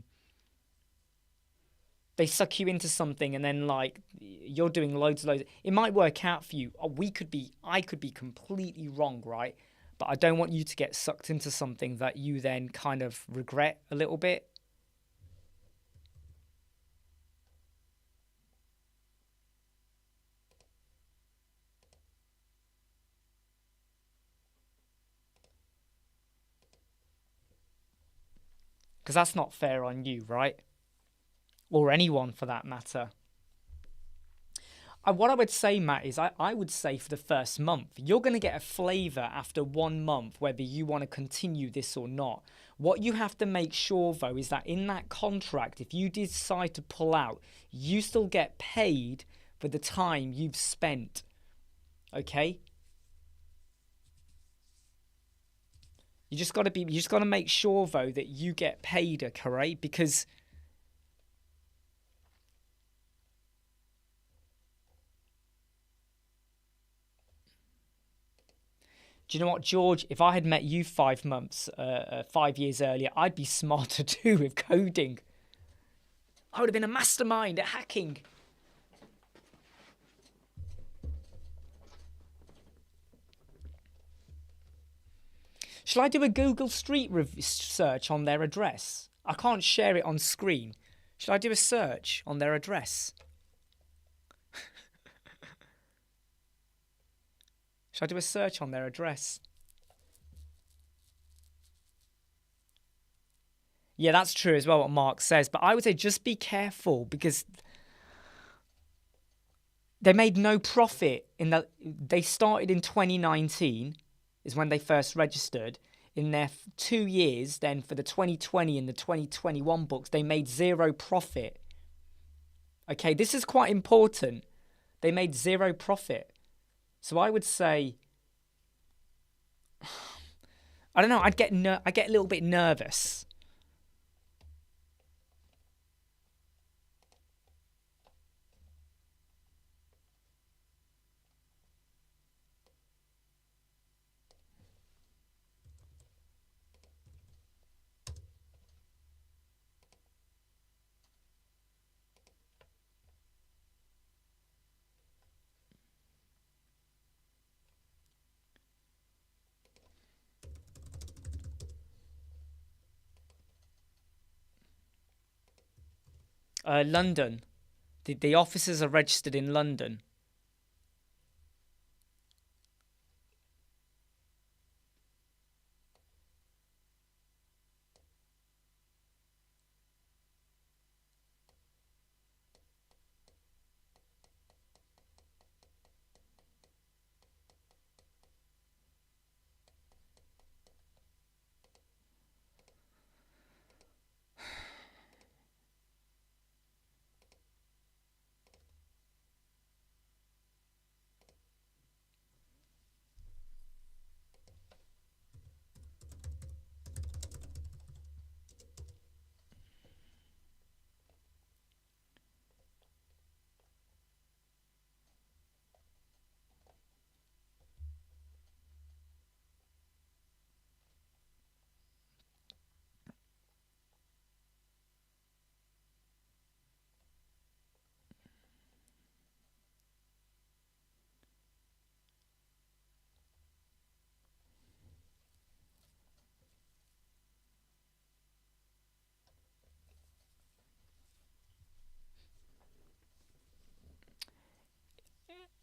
suck you into something, and then like you're doing loads. It might work out for you. I could be completely wrong, right? But I don't want you to get sucked into something that you then kind of regret a little bit. Because that's not fair on you, right? Or anyone for that matter. What I would say, Matt, is I would say for the first month, you're going to get a flavour after 1 month whether you want to continue this or not. What you have to make sure, though, is that in that contract, if you decide to pull out, you still get paid for the time you've spent. Okay? You just got to make sure, though, that you get paid, okay? Because do you know what, George? If I had met you 5 months, 5 years earlier, I'd be smarter too with coding. I would have been a mastermind at hacking. Shall I do a Google Street search on their address? I can't share it on screen. Shall I do a search on their address? Shall I do a search on their address? Yeah, that's true as well, what Mark says. But I would say just be careful because they made no profit they started in 2019 is when they first registered. In their 2 years, then for the 2020 and the 2021 books, they made zero profit. Okay, this is quite important. They made zero profit. So I would say, I don't know, I get a little bit nervous. London. The offices are registered in London.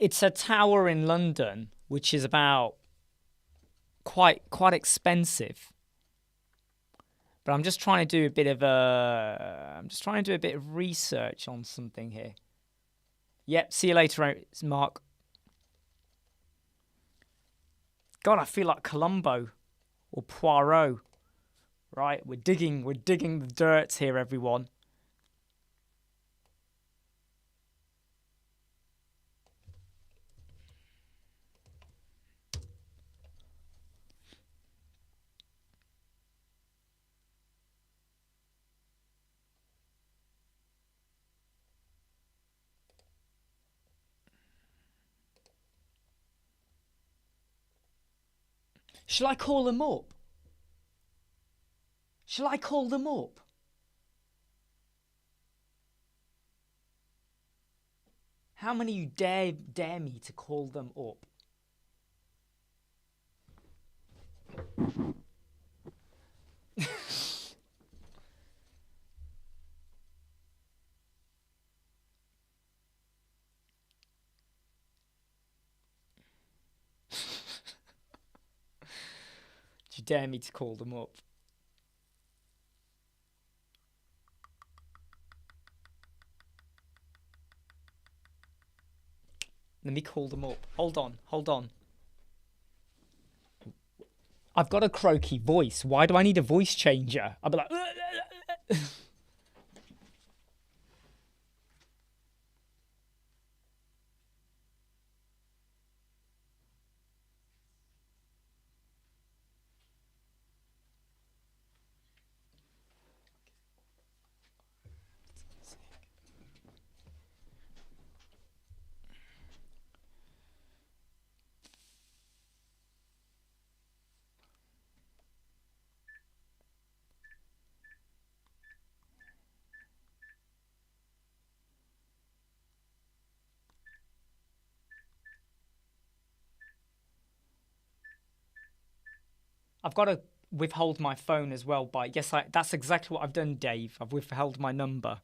It's a tower in London, which is about quite expensive. But I'm just trying to do a bit of research on something here. Yep, see you later, Mark. God, I feel like Columbo or Poirot. Right, we're digging the dirt here, everyone. Shall I call them up? Shall I call them up? How many of you dare me to call them up? Do you dare me to call them up? Let me call them up. Hold on. I've got a croaky voice. Why do I need a voice changer? I'll be like... I've got to withhold my phone as well. That's exactly what I've done, Dave. I've withheld my number.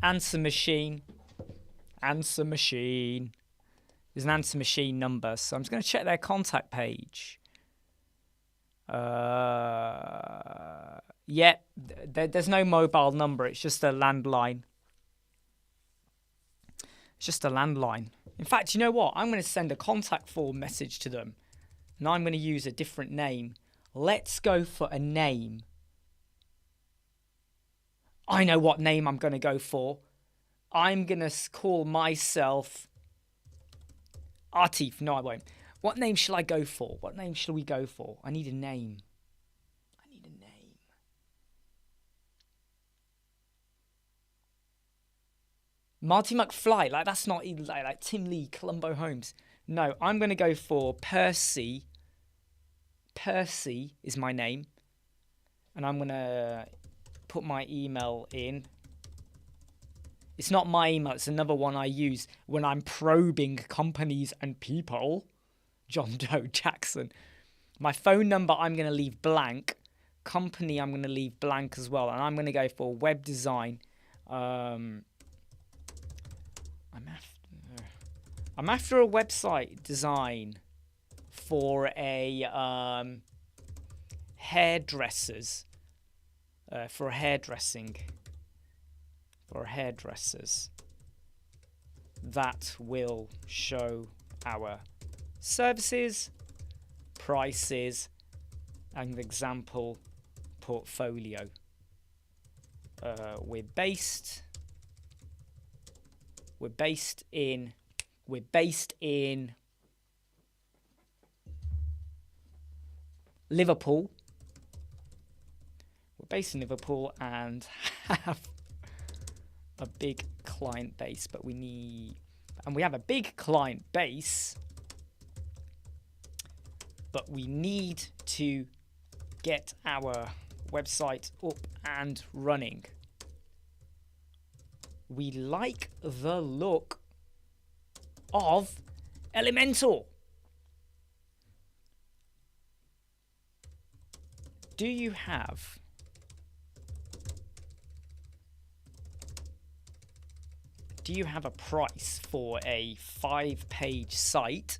Answer machine. Answer machine. There's an answer machine number, so I'm just going to check their contact page. Yeah, there's no mobile number. It's just a landline. It's just a landline. In fact, you know what? I'm going to send a contact form message to them, and I'm going to use a different name. Let's go for a name. I know what name I'm going to go for. I'm going to call myself Atif. No, I won't. What name shall I go for? What name shall we go for? I need a name. Marty McFly. Like, that's not like Tim Lee, Columbo Holmes. No, I'm going to go for Percy. Percy is my name. And I'm going to put my email in. It's not my email. It's another one I use when I'm probing companies and people. John Doe Jackson. My phone number, I'm going to leave blank. Company, I'm going to leave blank as well. And I'm going to go for web design. I'm after a website design for a hairdressers. For hairdressers that will show our services, prices, and example portfolio. we're based in Liverpool. We're based in Liverpool and have a big client base, but we have a big client base, but we need to get our website up and running. We like the look of Elementor. Do you have a price for a 5-page site?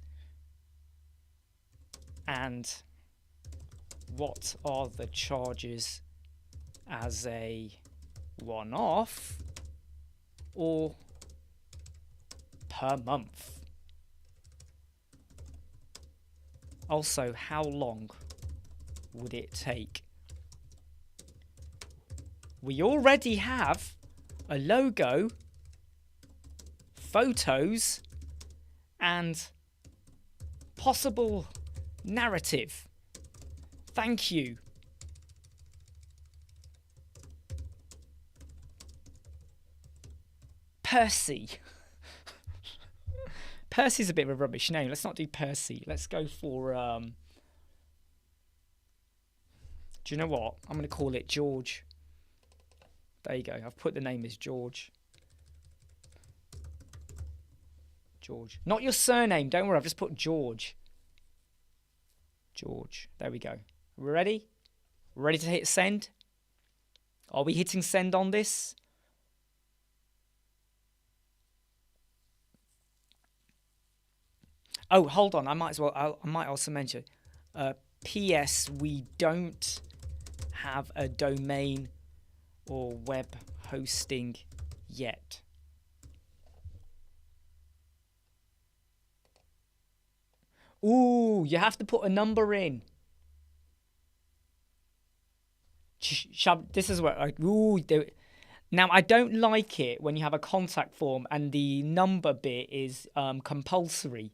And what are the charges as a one-off or per month? Also, how long would it take? We already have a logo, photos, and possible narrative. Thank you. Percy. Percy's a bit of a rubbish name. Let's not do Percy. Let's go for do you know what? I'm going to call it George. There you go. I've put the name as George. George. Not your surname. Don't worry. I've just put George. George. There we go. We ready? Ready to hit send? Are we hitting send on this? Oh, hold on. I might also mention. PS, we don't have a domain or web hosting yet. Ooh, you have to put a number in. This is what now I don't like it when you have a contact form and the number bit is compulsory,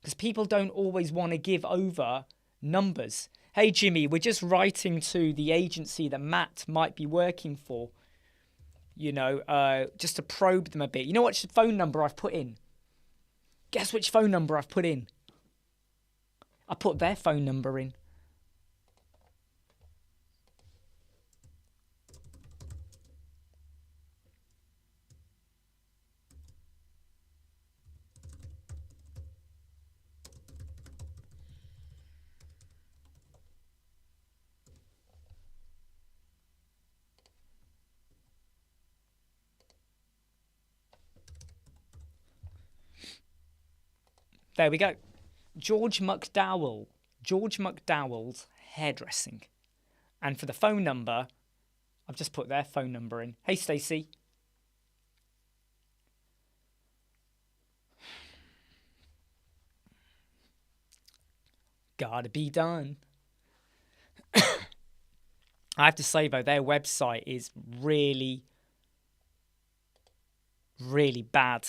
because people don't always want to give over numbers. Hey Jimmy, we're just writing to the agency that Matt might be working for, you know, just to probe them a bit. You know what phone number I've put in? Guess which phone number I've put in? I put their phone number in. There we go. George McDowell. George McDowell's hairdressing. And for the phone number, I've just put their phone number in. Hey, Stacey. Gotta be done. I have to say, though, their website is really, really bad.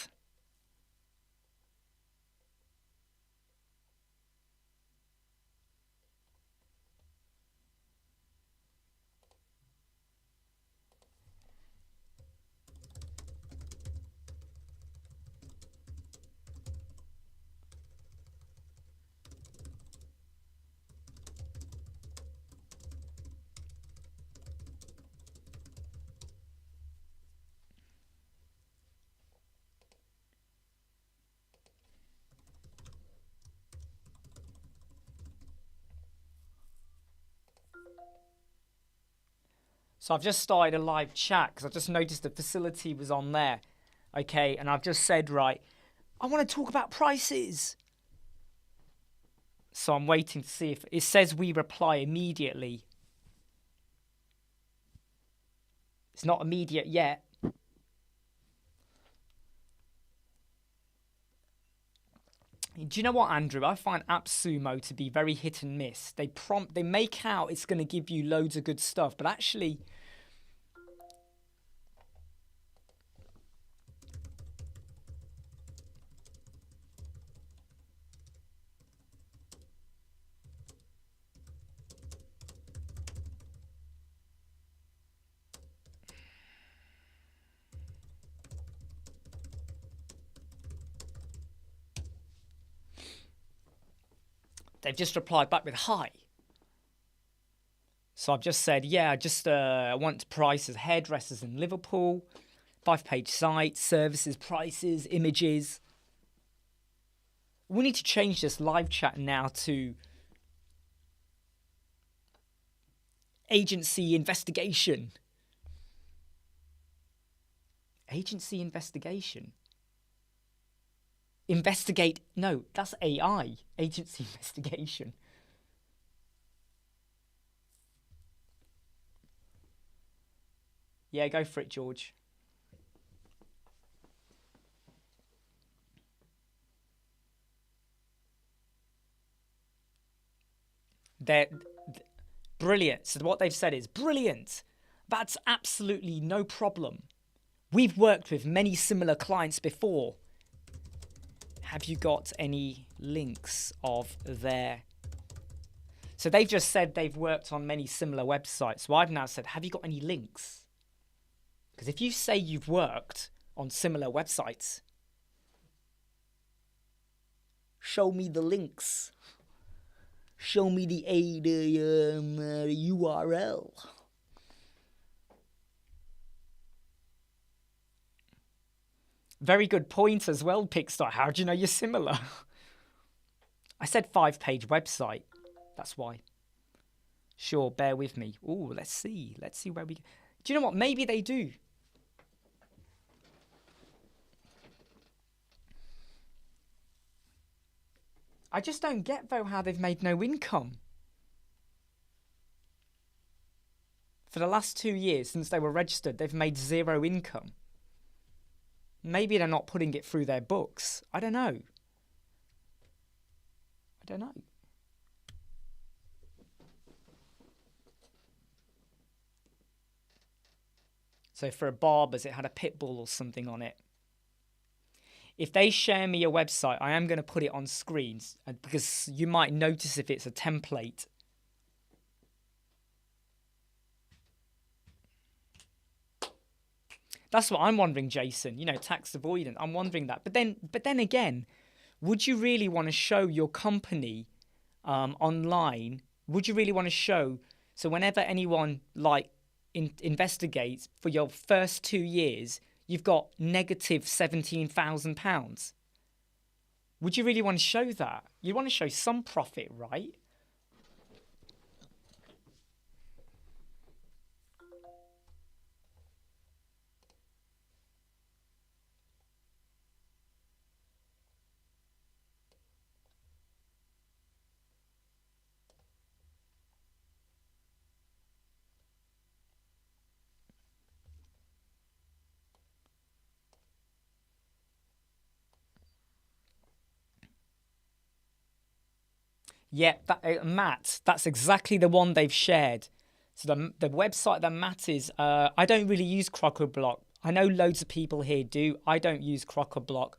So I've just started a live chat because I just noticed the facility was on there. Okay, and I've just said, right, I want to talk about prices. So I'm waiting to see if it says we reply immediately. It's not immediate yet. Do you know what, Andrew? I find AppSumo to be very hit and miss. They make out it's going to give you loads of good stuff, but actually, They've just replied back with hi. So I've just said, yeah, I want prices, hairdressers in Liverpool, 5-page site, services, prices, images. We need to change this live chat now to agency investigation. Agency investigation. Investigate. No, that's AI. Agency investigation. Yeah, go for it, George. They're brilliant. So what they've said is brilliant. That's absolutely no problem. We've worked with many similar clients before. Have you got any links of their... So they've just said they've worked on many similar websites. So I've now said, have you got any links? Because if you say you've worked on similar websites, show me the links. Show me the URL. Very good point as well, Pixar. How do you know you're similar? I said 5-page website. That's why. Sure, bear with me. Oh, let's see. Let's see where we... Do you know what? Maybe they do. I just don't get, though, how they've made no income. For the last 2 years, since they were registered, they've made 0 income. Maybe they're not putting it through their books. I don't know. I don't know. So for a barber's, it had a pit bull or something on it. If they share me a website, I am going to put it on screens because you might notice if it's a template. That's what I'm wondering, Jason. You know, tax avoidance. I'm wondering that. But then again, would you really want to show your company online? Would you really want to show? So whenever anyone investigates for your first 2 years, you've got negative £17,000. Would you really want to show that? You want to show some profit, right? Yeah, Matt, that's exactly the one they've shared. So the website that Matt is, I don't really use Crocoblock. I know loads of people here do. I don't use Crocoblock.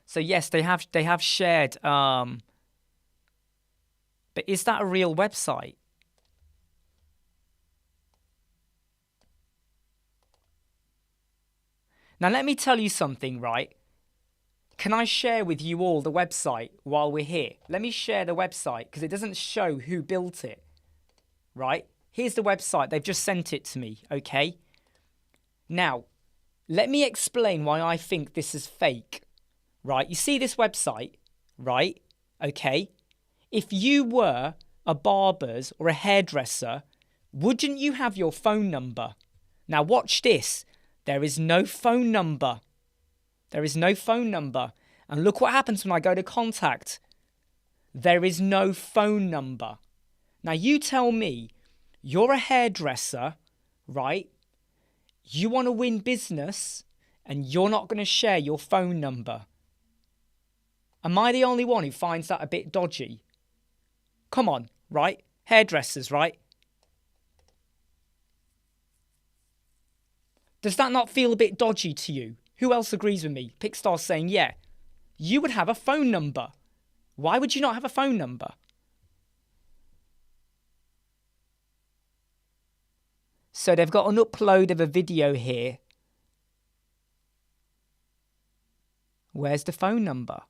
So yes, they have shared. But is that a real website? Now let me tell you something, right? Can I share with you all the website while we're here? Let me share the website because it doesn't show who built it, right? Here's the website. They've just sent it to me, okay? Now, let me explain why I think this is fake, right? You see this website, right? Okay. If you were a barber's or a hairdresser, wouldn't you have your phone number? Now watch this. There is no phone number. There is no phone number. And look what happens when I go to contact. There is no phone number. Now you tell me, you're a hairdresser, right? You want to win business and you're not going to share your phone number. Am I the only one who finds that a bit dodgy? Come on, right? Hairdressers, right? Does that not feel a bit dodgy to you? Who else agrees with me? Pickstar's saying, yeah, you would have a phone number. Why would you not have a phone number? So they've got an upload of a video here. Where's the phone number?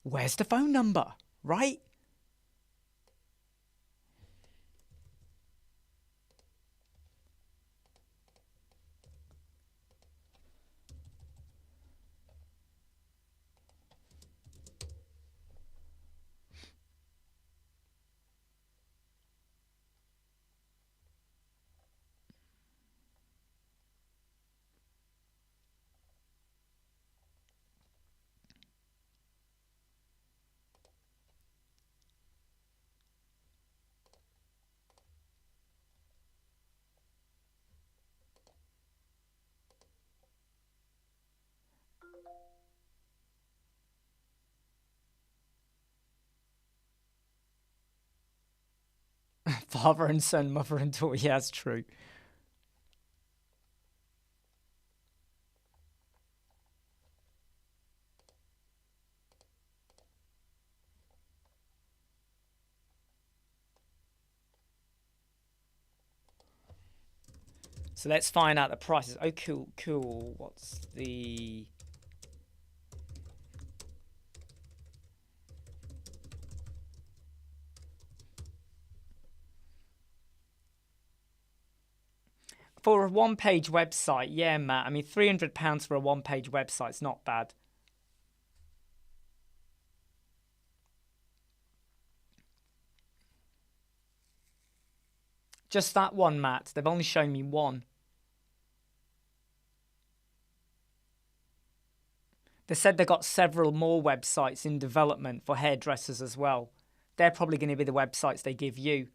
Where's the phone number, right? Father and son, mother and daughter. Yeah, that's true. So let's find out the prices. Oh, cool, cool. What's the... For a one-page website, yeah, Matt. I mean, £300 for a one-page website's not bad. Just that one, Matt. They've only shown me one. They said they've got several more websites in development for hairdressers as well. They're probably going to be the websites they give you.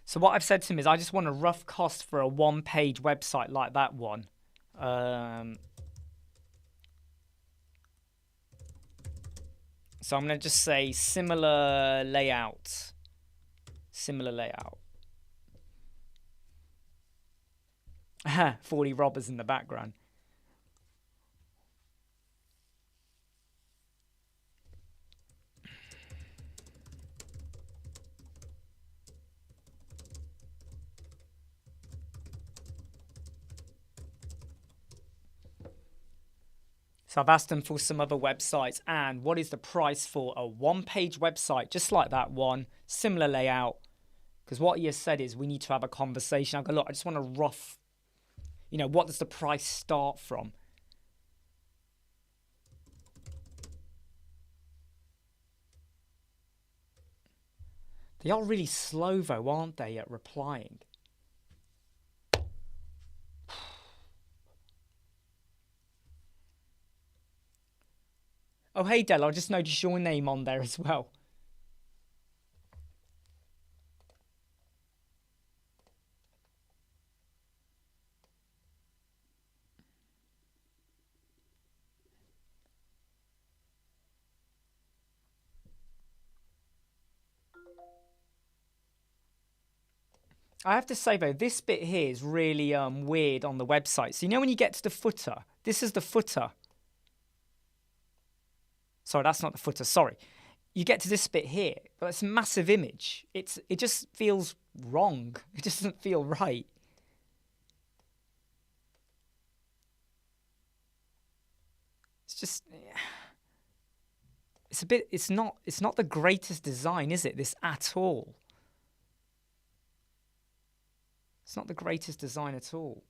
So what I've said to him is I just want a rough cost for a one-page website like that one. So I'm going to just say similar layout. Similar layout. 40 robbers in the background. So I've asked them for some other websites and what is the price for a one-page website just like that one, similar layout. Because what he has said is we need to have a conversation. I go, look, I just want a rough, what does the price start from? They are really slow though, aren't they, at replying? Oh, hey, Dell, I just noticed your name on there as well. I have to say, though, this bit here is really weird on the website. So, when you get to the footer, this is the footer. Sorry, that's not the footer. Sorry. You get to this bit here, but it's a massive image. It just feels wrong. It just doesn't feel right. It's just... It's not the greatest design, is it? This at all. It's not the greatest design at all.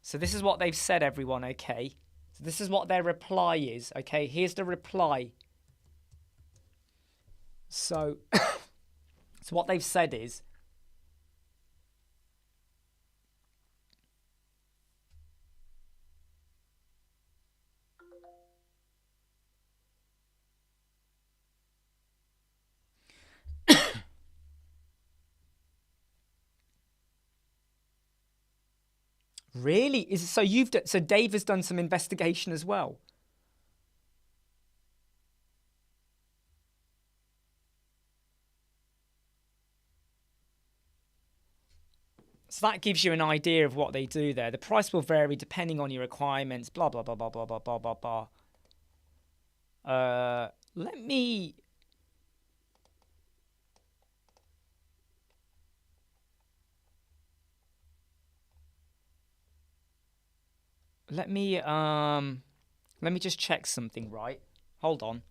So this is what they've said, everyone, okay? So this is what their reply is, okay? Here's the reply. So, so what they've said is, Really? So Dave has done some investigation as well. So that gives you an idea of what they do there. The price will vary depending on your requirements, blah, blah, blah, blah, blah, blah, blah, blah, blah. Let me... Let me just check something, right? Hold on.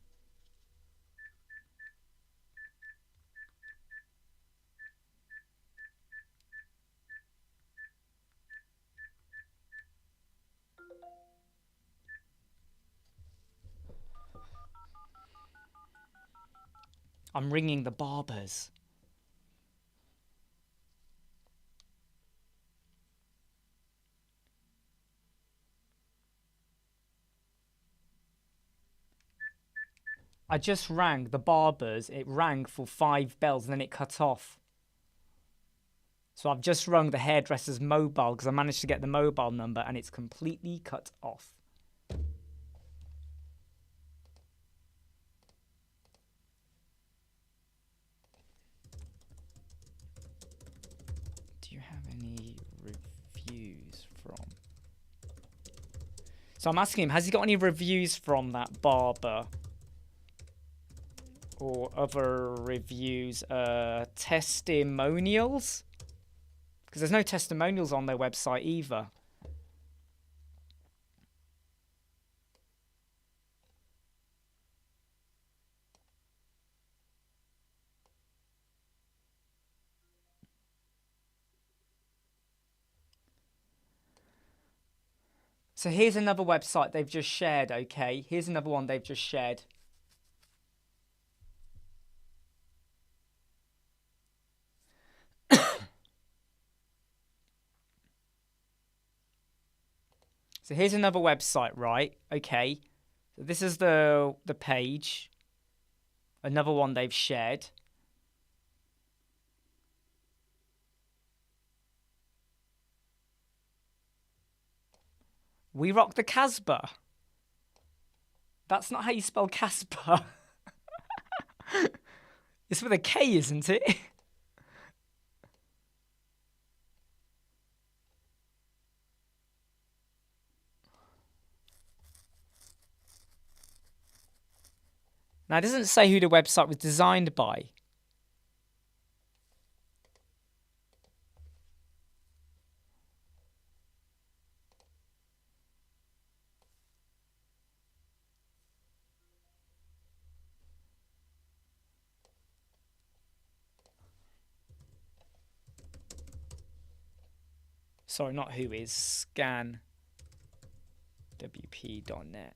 I'm ringing the barbers. I just rang the barbers. It rang for 5 bells and then it cut off. So I've just rung the hairdresser's mobile because I managed to get the mobile number and it's completely cut off. Do you have any reviews from... So I'm asking him, has he got any reviews from that barber? Or other reviews, testimonials? Because there's no testimonials on their website either. So here's another website they've just shared, okay? Here's another one they've just shared. So here's another website, right? Okay. So this is the page. Another one they've shared. We rock the Casbah. That's not how you spell Casbah. It's with a K, isn't it? Now, it doesn't say who the website was designed by. Sorry, not who is. ScanWP.net.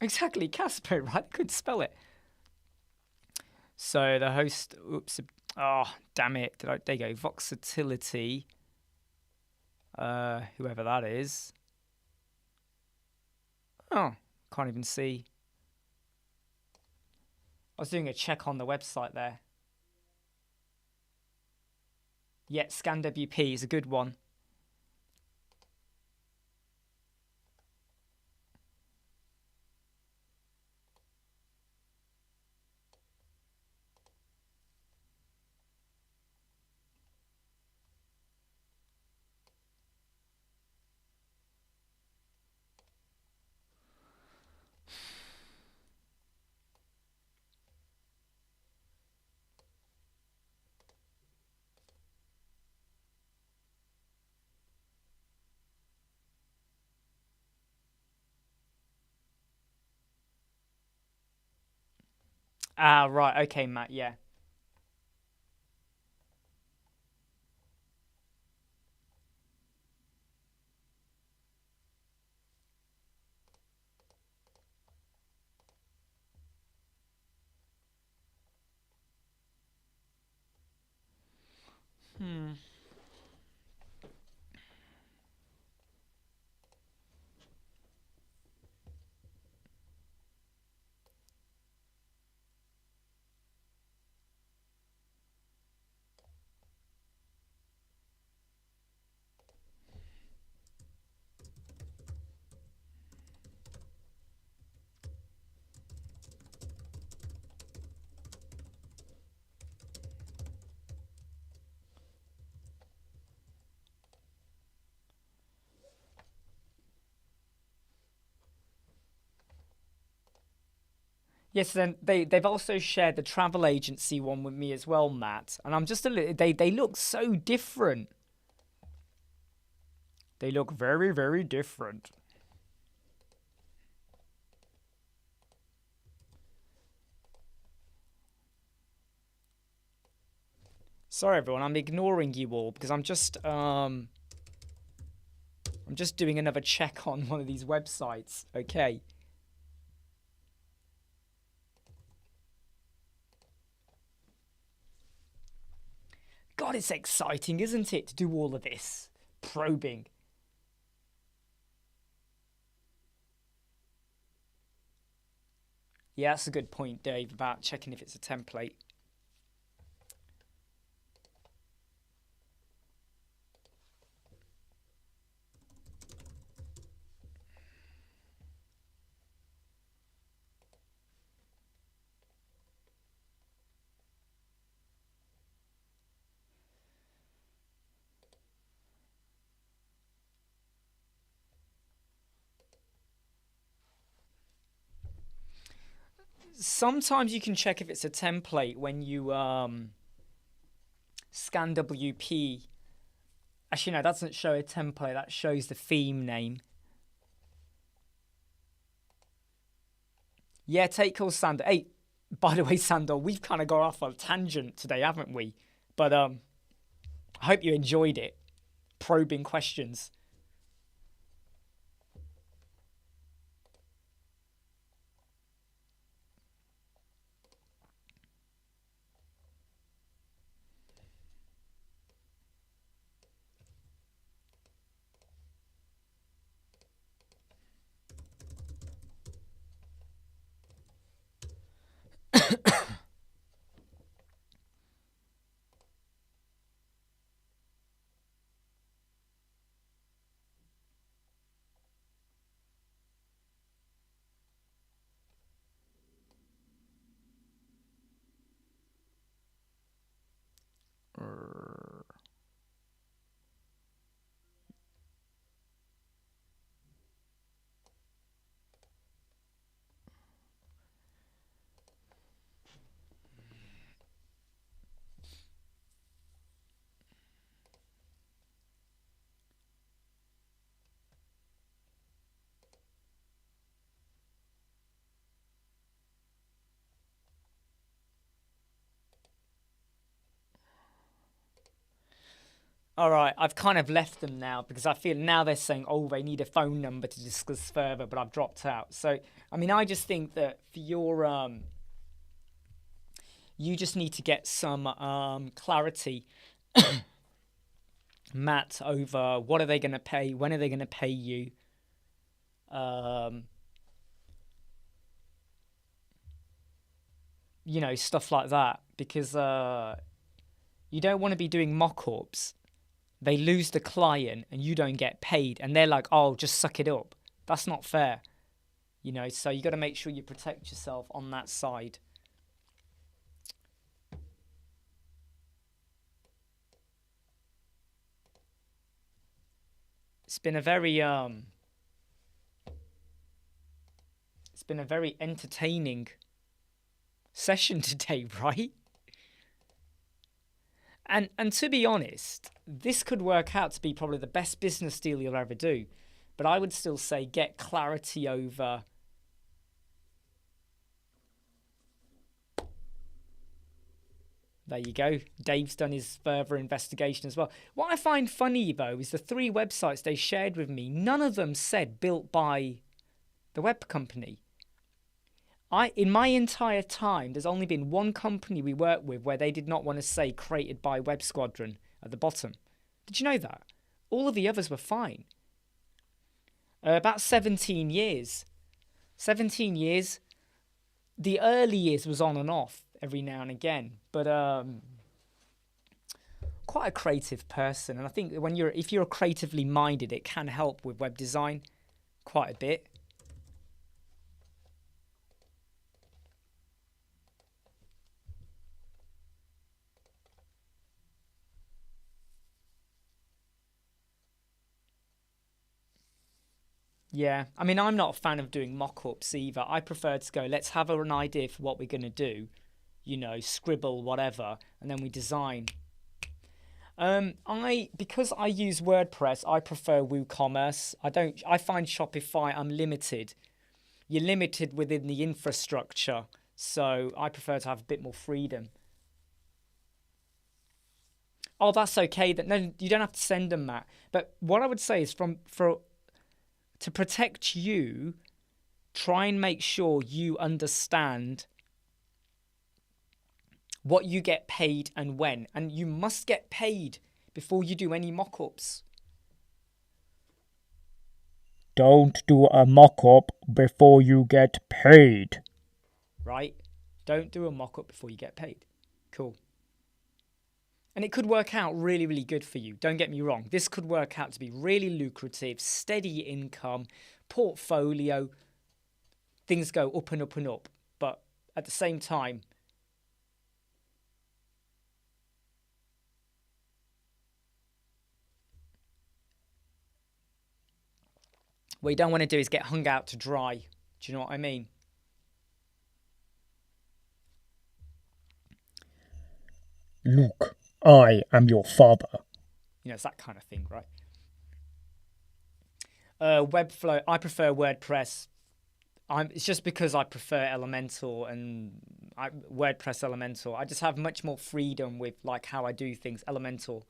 Exactly, Casper, right? I couldn't spell it. So the host, oops, oh, damn it. There you go, Voxatility. Whoever that is. Oh, can't even see. I was doing a check on the website there. Yeah, ScanWP is a good one. Ah, right. Okay, Matt. Yeah. Yes, then they've also shared the travel agency one with me as well, Matt. And I'm just a little, they look so different. They look very, very different. Sorry everyone, I'm ignoring you all because I'm just doing another check on one of these websites. Okay. God, it's exciting, isn't it, to do all of this probing? Yeah, that's a good point, Dave, about checking if it's a template. Sometimes you can check if it's a template when you scan WP. Actually, no, that doesn't show a template. That shows the theme name. Yeah, take calls, Sandor. Hey, by the way, Sandor, we've kind of got off on a tangent today, haven't we? But I hope you enjoyed it. Probing questions. All right, I've kind of left them now because I feel now they're saying, oh, they need a phone number to discuss further, but I've dropped out. So, I mean, I just think that for your, you just need to get some clarity, Matt, over what are they going to pay, when are they going to pay you, um, you know, stuff like that, because you don't want to be doing mock-ups. They lose the client and you don't get paid, and they're like, oh, just suck it up. That's not fair, you know. So you got to make sure you protect yourself on that side. It's been a very it's been a very entertaining session today, right? And to be honest, this could work out to be probably the best business deal you'll ever do. But I would still say get clarity over there you go. Dave's done his further investigation as well. What I find funny though is the 3 websites they shared with me, none of them said built by the web company. In my entire time, there's only been one company we work with where they did not want to say created by Web Squadron at the bottom. Did you know that? All of the others were fine. About 17 years. 17 years. The early years was on and off every now and again, but quite a creative person. And I think if you're creatively minded, it can help with web design quite a bit. Yeah, I mean, I'm not a fan of doing mock-ups either. I prefer to go, let's have an idea for what we're going to do, scribble, whatever, and then we design. Because I use WordPress, I prefer WooCommerce. I find Shopify, I'm limited. You're limited within the infrastructure, so I prefer to have a bit more freedom. Oh, that's okay. No, you don't have to send them, Matt. But what I would say is to protect you, try and make sure you understand what you get paid and when. And you must get paid before you do any mock-ups. Don't do a mock-up before you get paid. Right? Don't do a mock-up before you get paid. Cool. And it could work out really, really good for you. Don't get me wrong. This could work out to be really lucrative, steady income, portfolio. Things go up and up and up. But at the same time, what you don't want to do is get hung out to dry. Do you know what I mean? Look, I am your father. It's that kind of thing, right? Webflow, I prefer WordPress. It's just because I prefer Elementor and WordPress Elementor. I just have much more freedom with like how I do things. Elementor.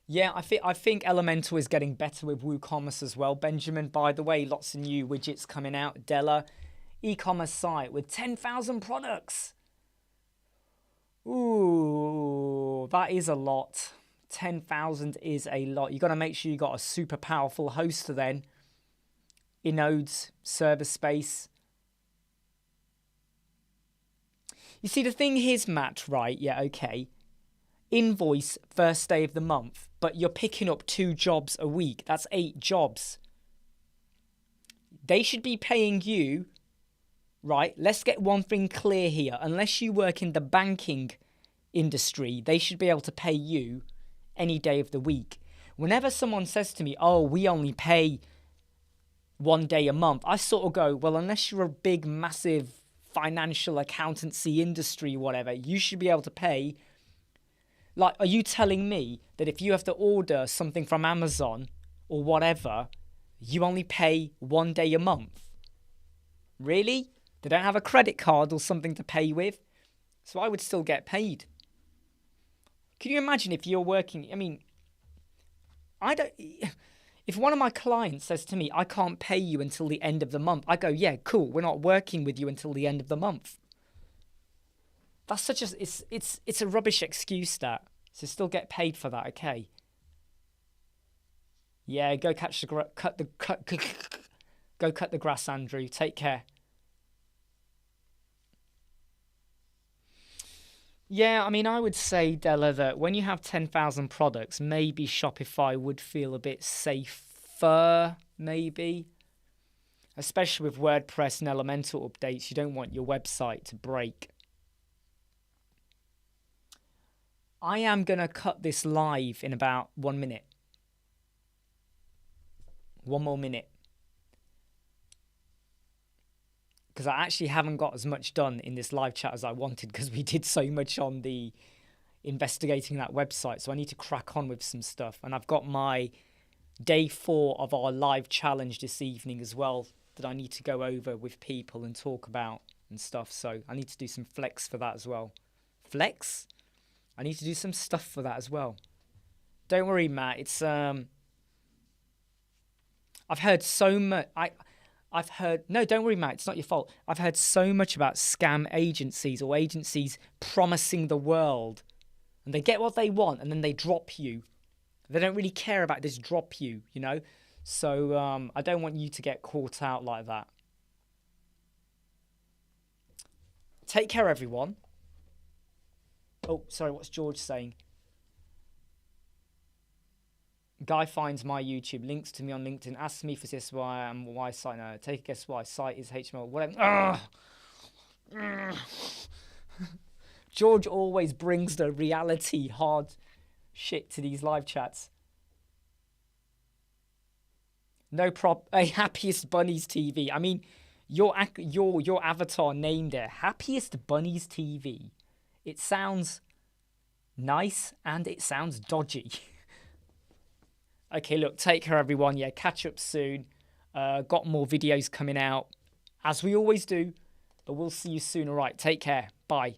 Yeah, I think Elementor is getting better with WooCommerce as well. Benjamin, by the way, lots of new widgets coming out. Della, e-commerce site with 10,000 products. Ooh, that is a lot. 10,000 is a lot. You got to make sure you got a super powerful hoster then. Inodes, server space. You see, the thing is, Matt, right? Yeah, okay. Invoice first day of the month, but you're picking up 2 jobs a week. That's 8 jobs. They should be paying you, right? Let's get one thing clear here. Unless you work in the banking industry, they should be able to pay you any day of the week. Whenever someone says to me, oh, we only pay 1 day a month, I sort of go, well, unless you're a big, massive financial accountancy industry, whatever, you should be able to pay. Like, are you telling me that if you have to order something from Amazon or whatever, you only pay 1 day a month? Really? They don't have a credit card or something to pay with? So I would still get paid. Can you imagine if you're working? I mean, if one of my clients says to me, I can't pay you until the end of the month, I go, yeah, cool. We're not working with you until the end of the month. That's such a it's a rubbish excuse, that. So still get paid for that, okay? Yeah, go cut the grass, Andrew. Take care. Yeah, I mean, I would say, Della, that when you have 10,000 products, maybe Shopify would feel a bit safer, maybe. Especially with WordPress and Elementor updates, you don't want your website to break. I am going to cut this live in about 1 minute. 1 more minute. Because I actually haven't got as much done in this live chat as I wanted, because we did so much on the investigating that website. So I need to crack on with some stuff. And I've got my day 4 of our live challenge this evening as well that I need to go over with people and talk about and stuff. So I need to do some flex for that as well. Flex? I need to do some stuff for that as well. Don't worry, Matt. It's I've heard so much. I've heard, no, don't worry, Matt. It's not your fault. I've heard so much about scam agencies or agencies promising the world, and they get what they want and then they drop you. They don't really care about this drop you, you know. So I don't want you to get caught out like that. Take care, everyone. Oh, sorry, what's George saying? Guy finds my YouTube, links to me on LinkedIn, asks me for this why and why site. No, take a guess why. Site is HTML. Whatever. George always brings the reality hard shit to these live chats. No prop. Happiest Bunnies TV. I mean, your avatar named it Happiest Bunnies TV. It sounds nice and it sounds dodgy. Okay, look, take care, everyone. Yeah, catch up soon. Got more videos coming out, as we always do, but we'll see you soon. All right, take care. Bye.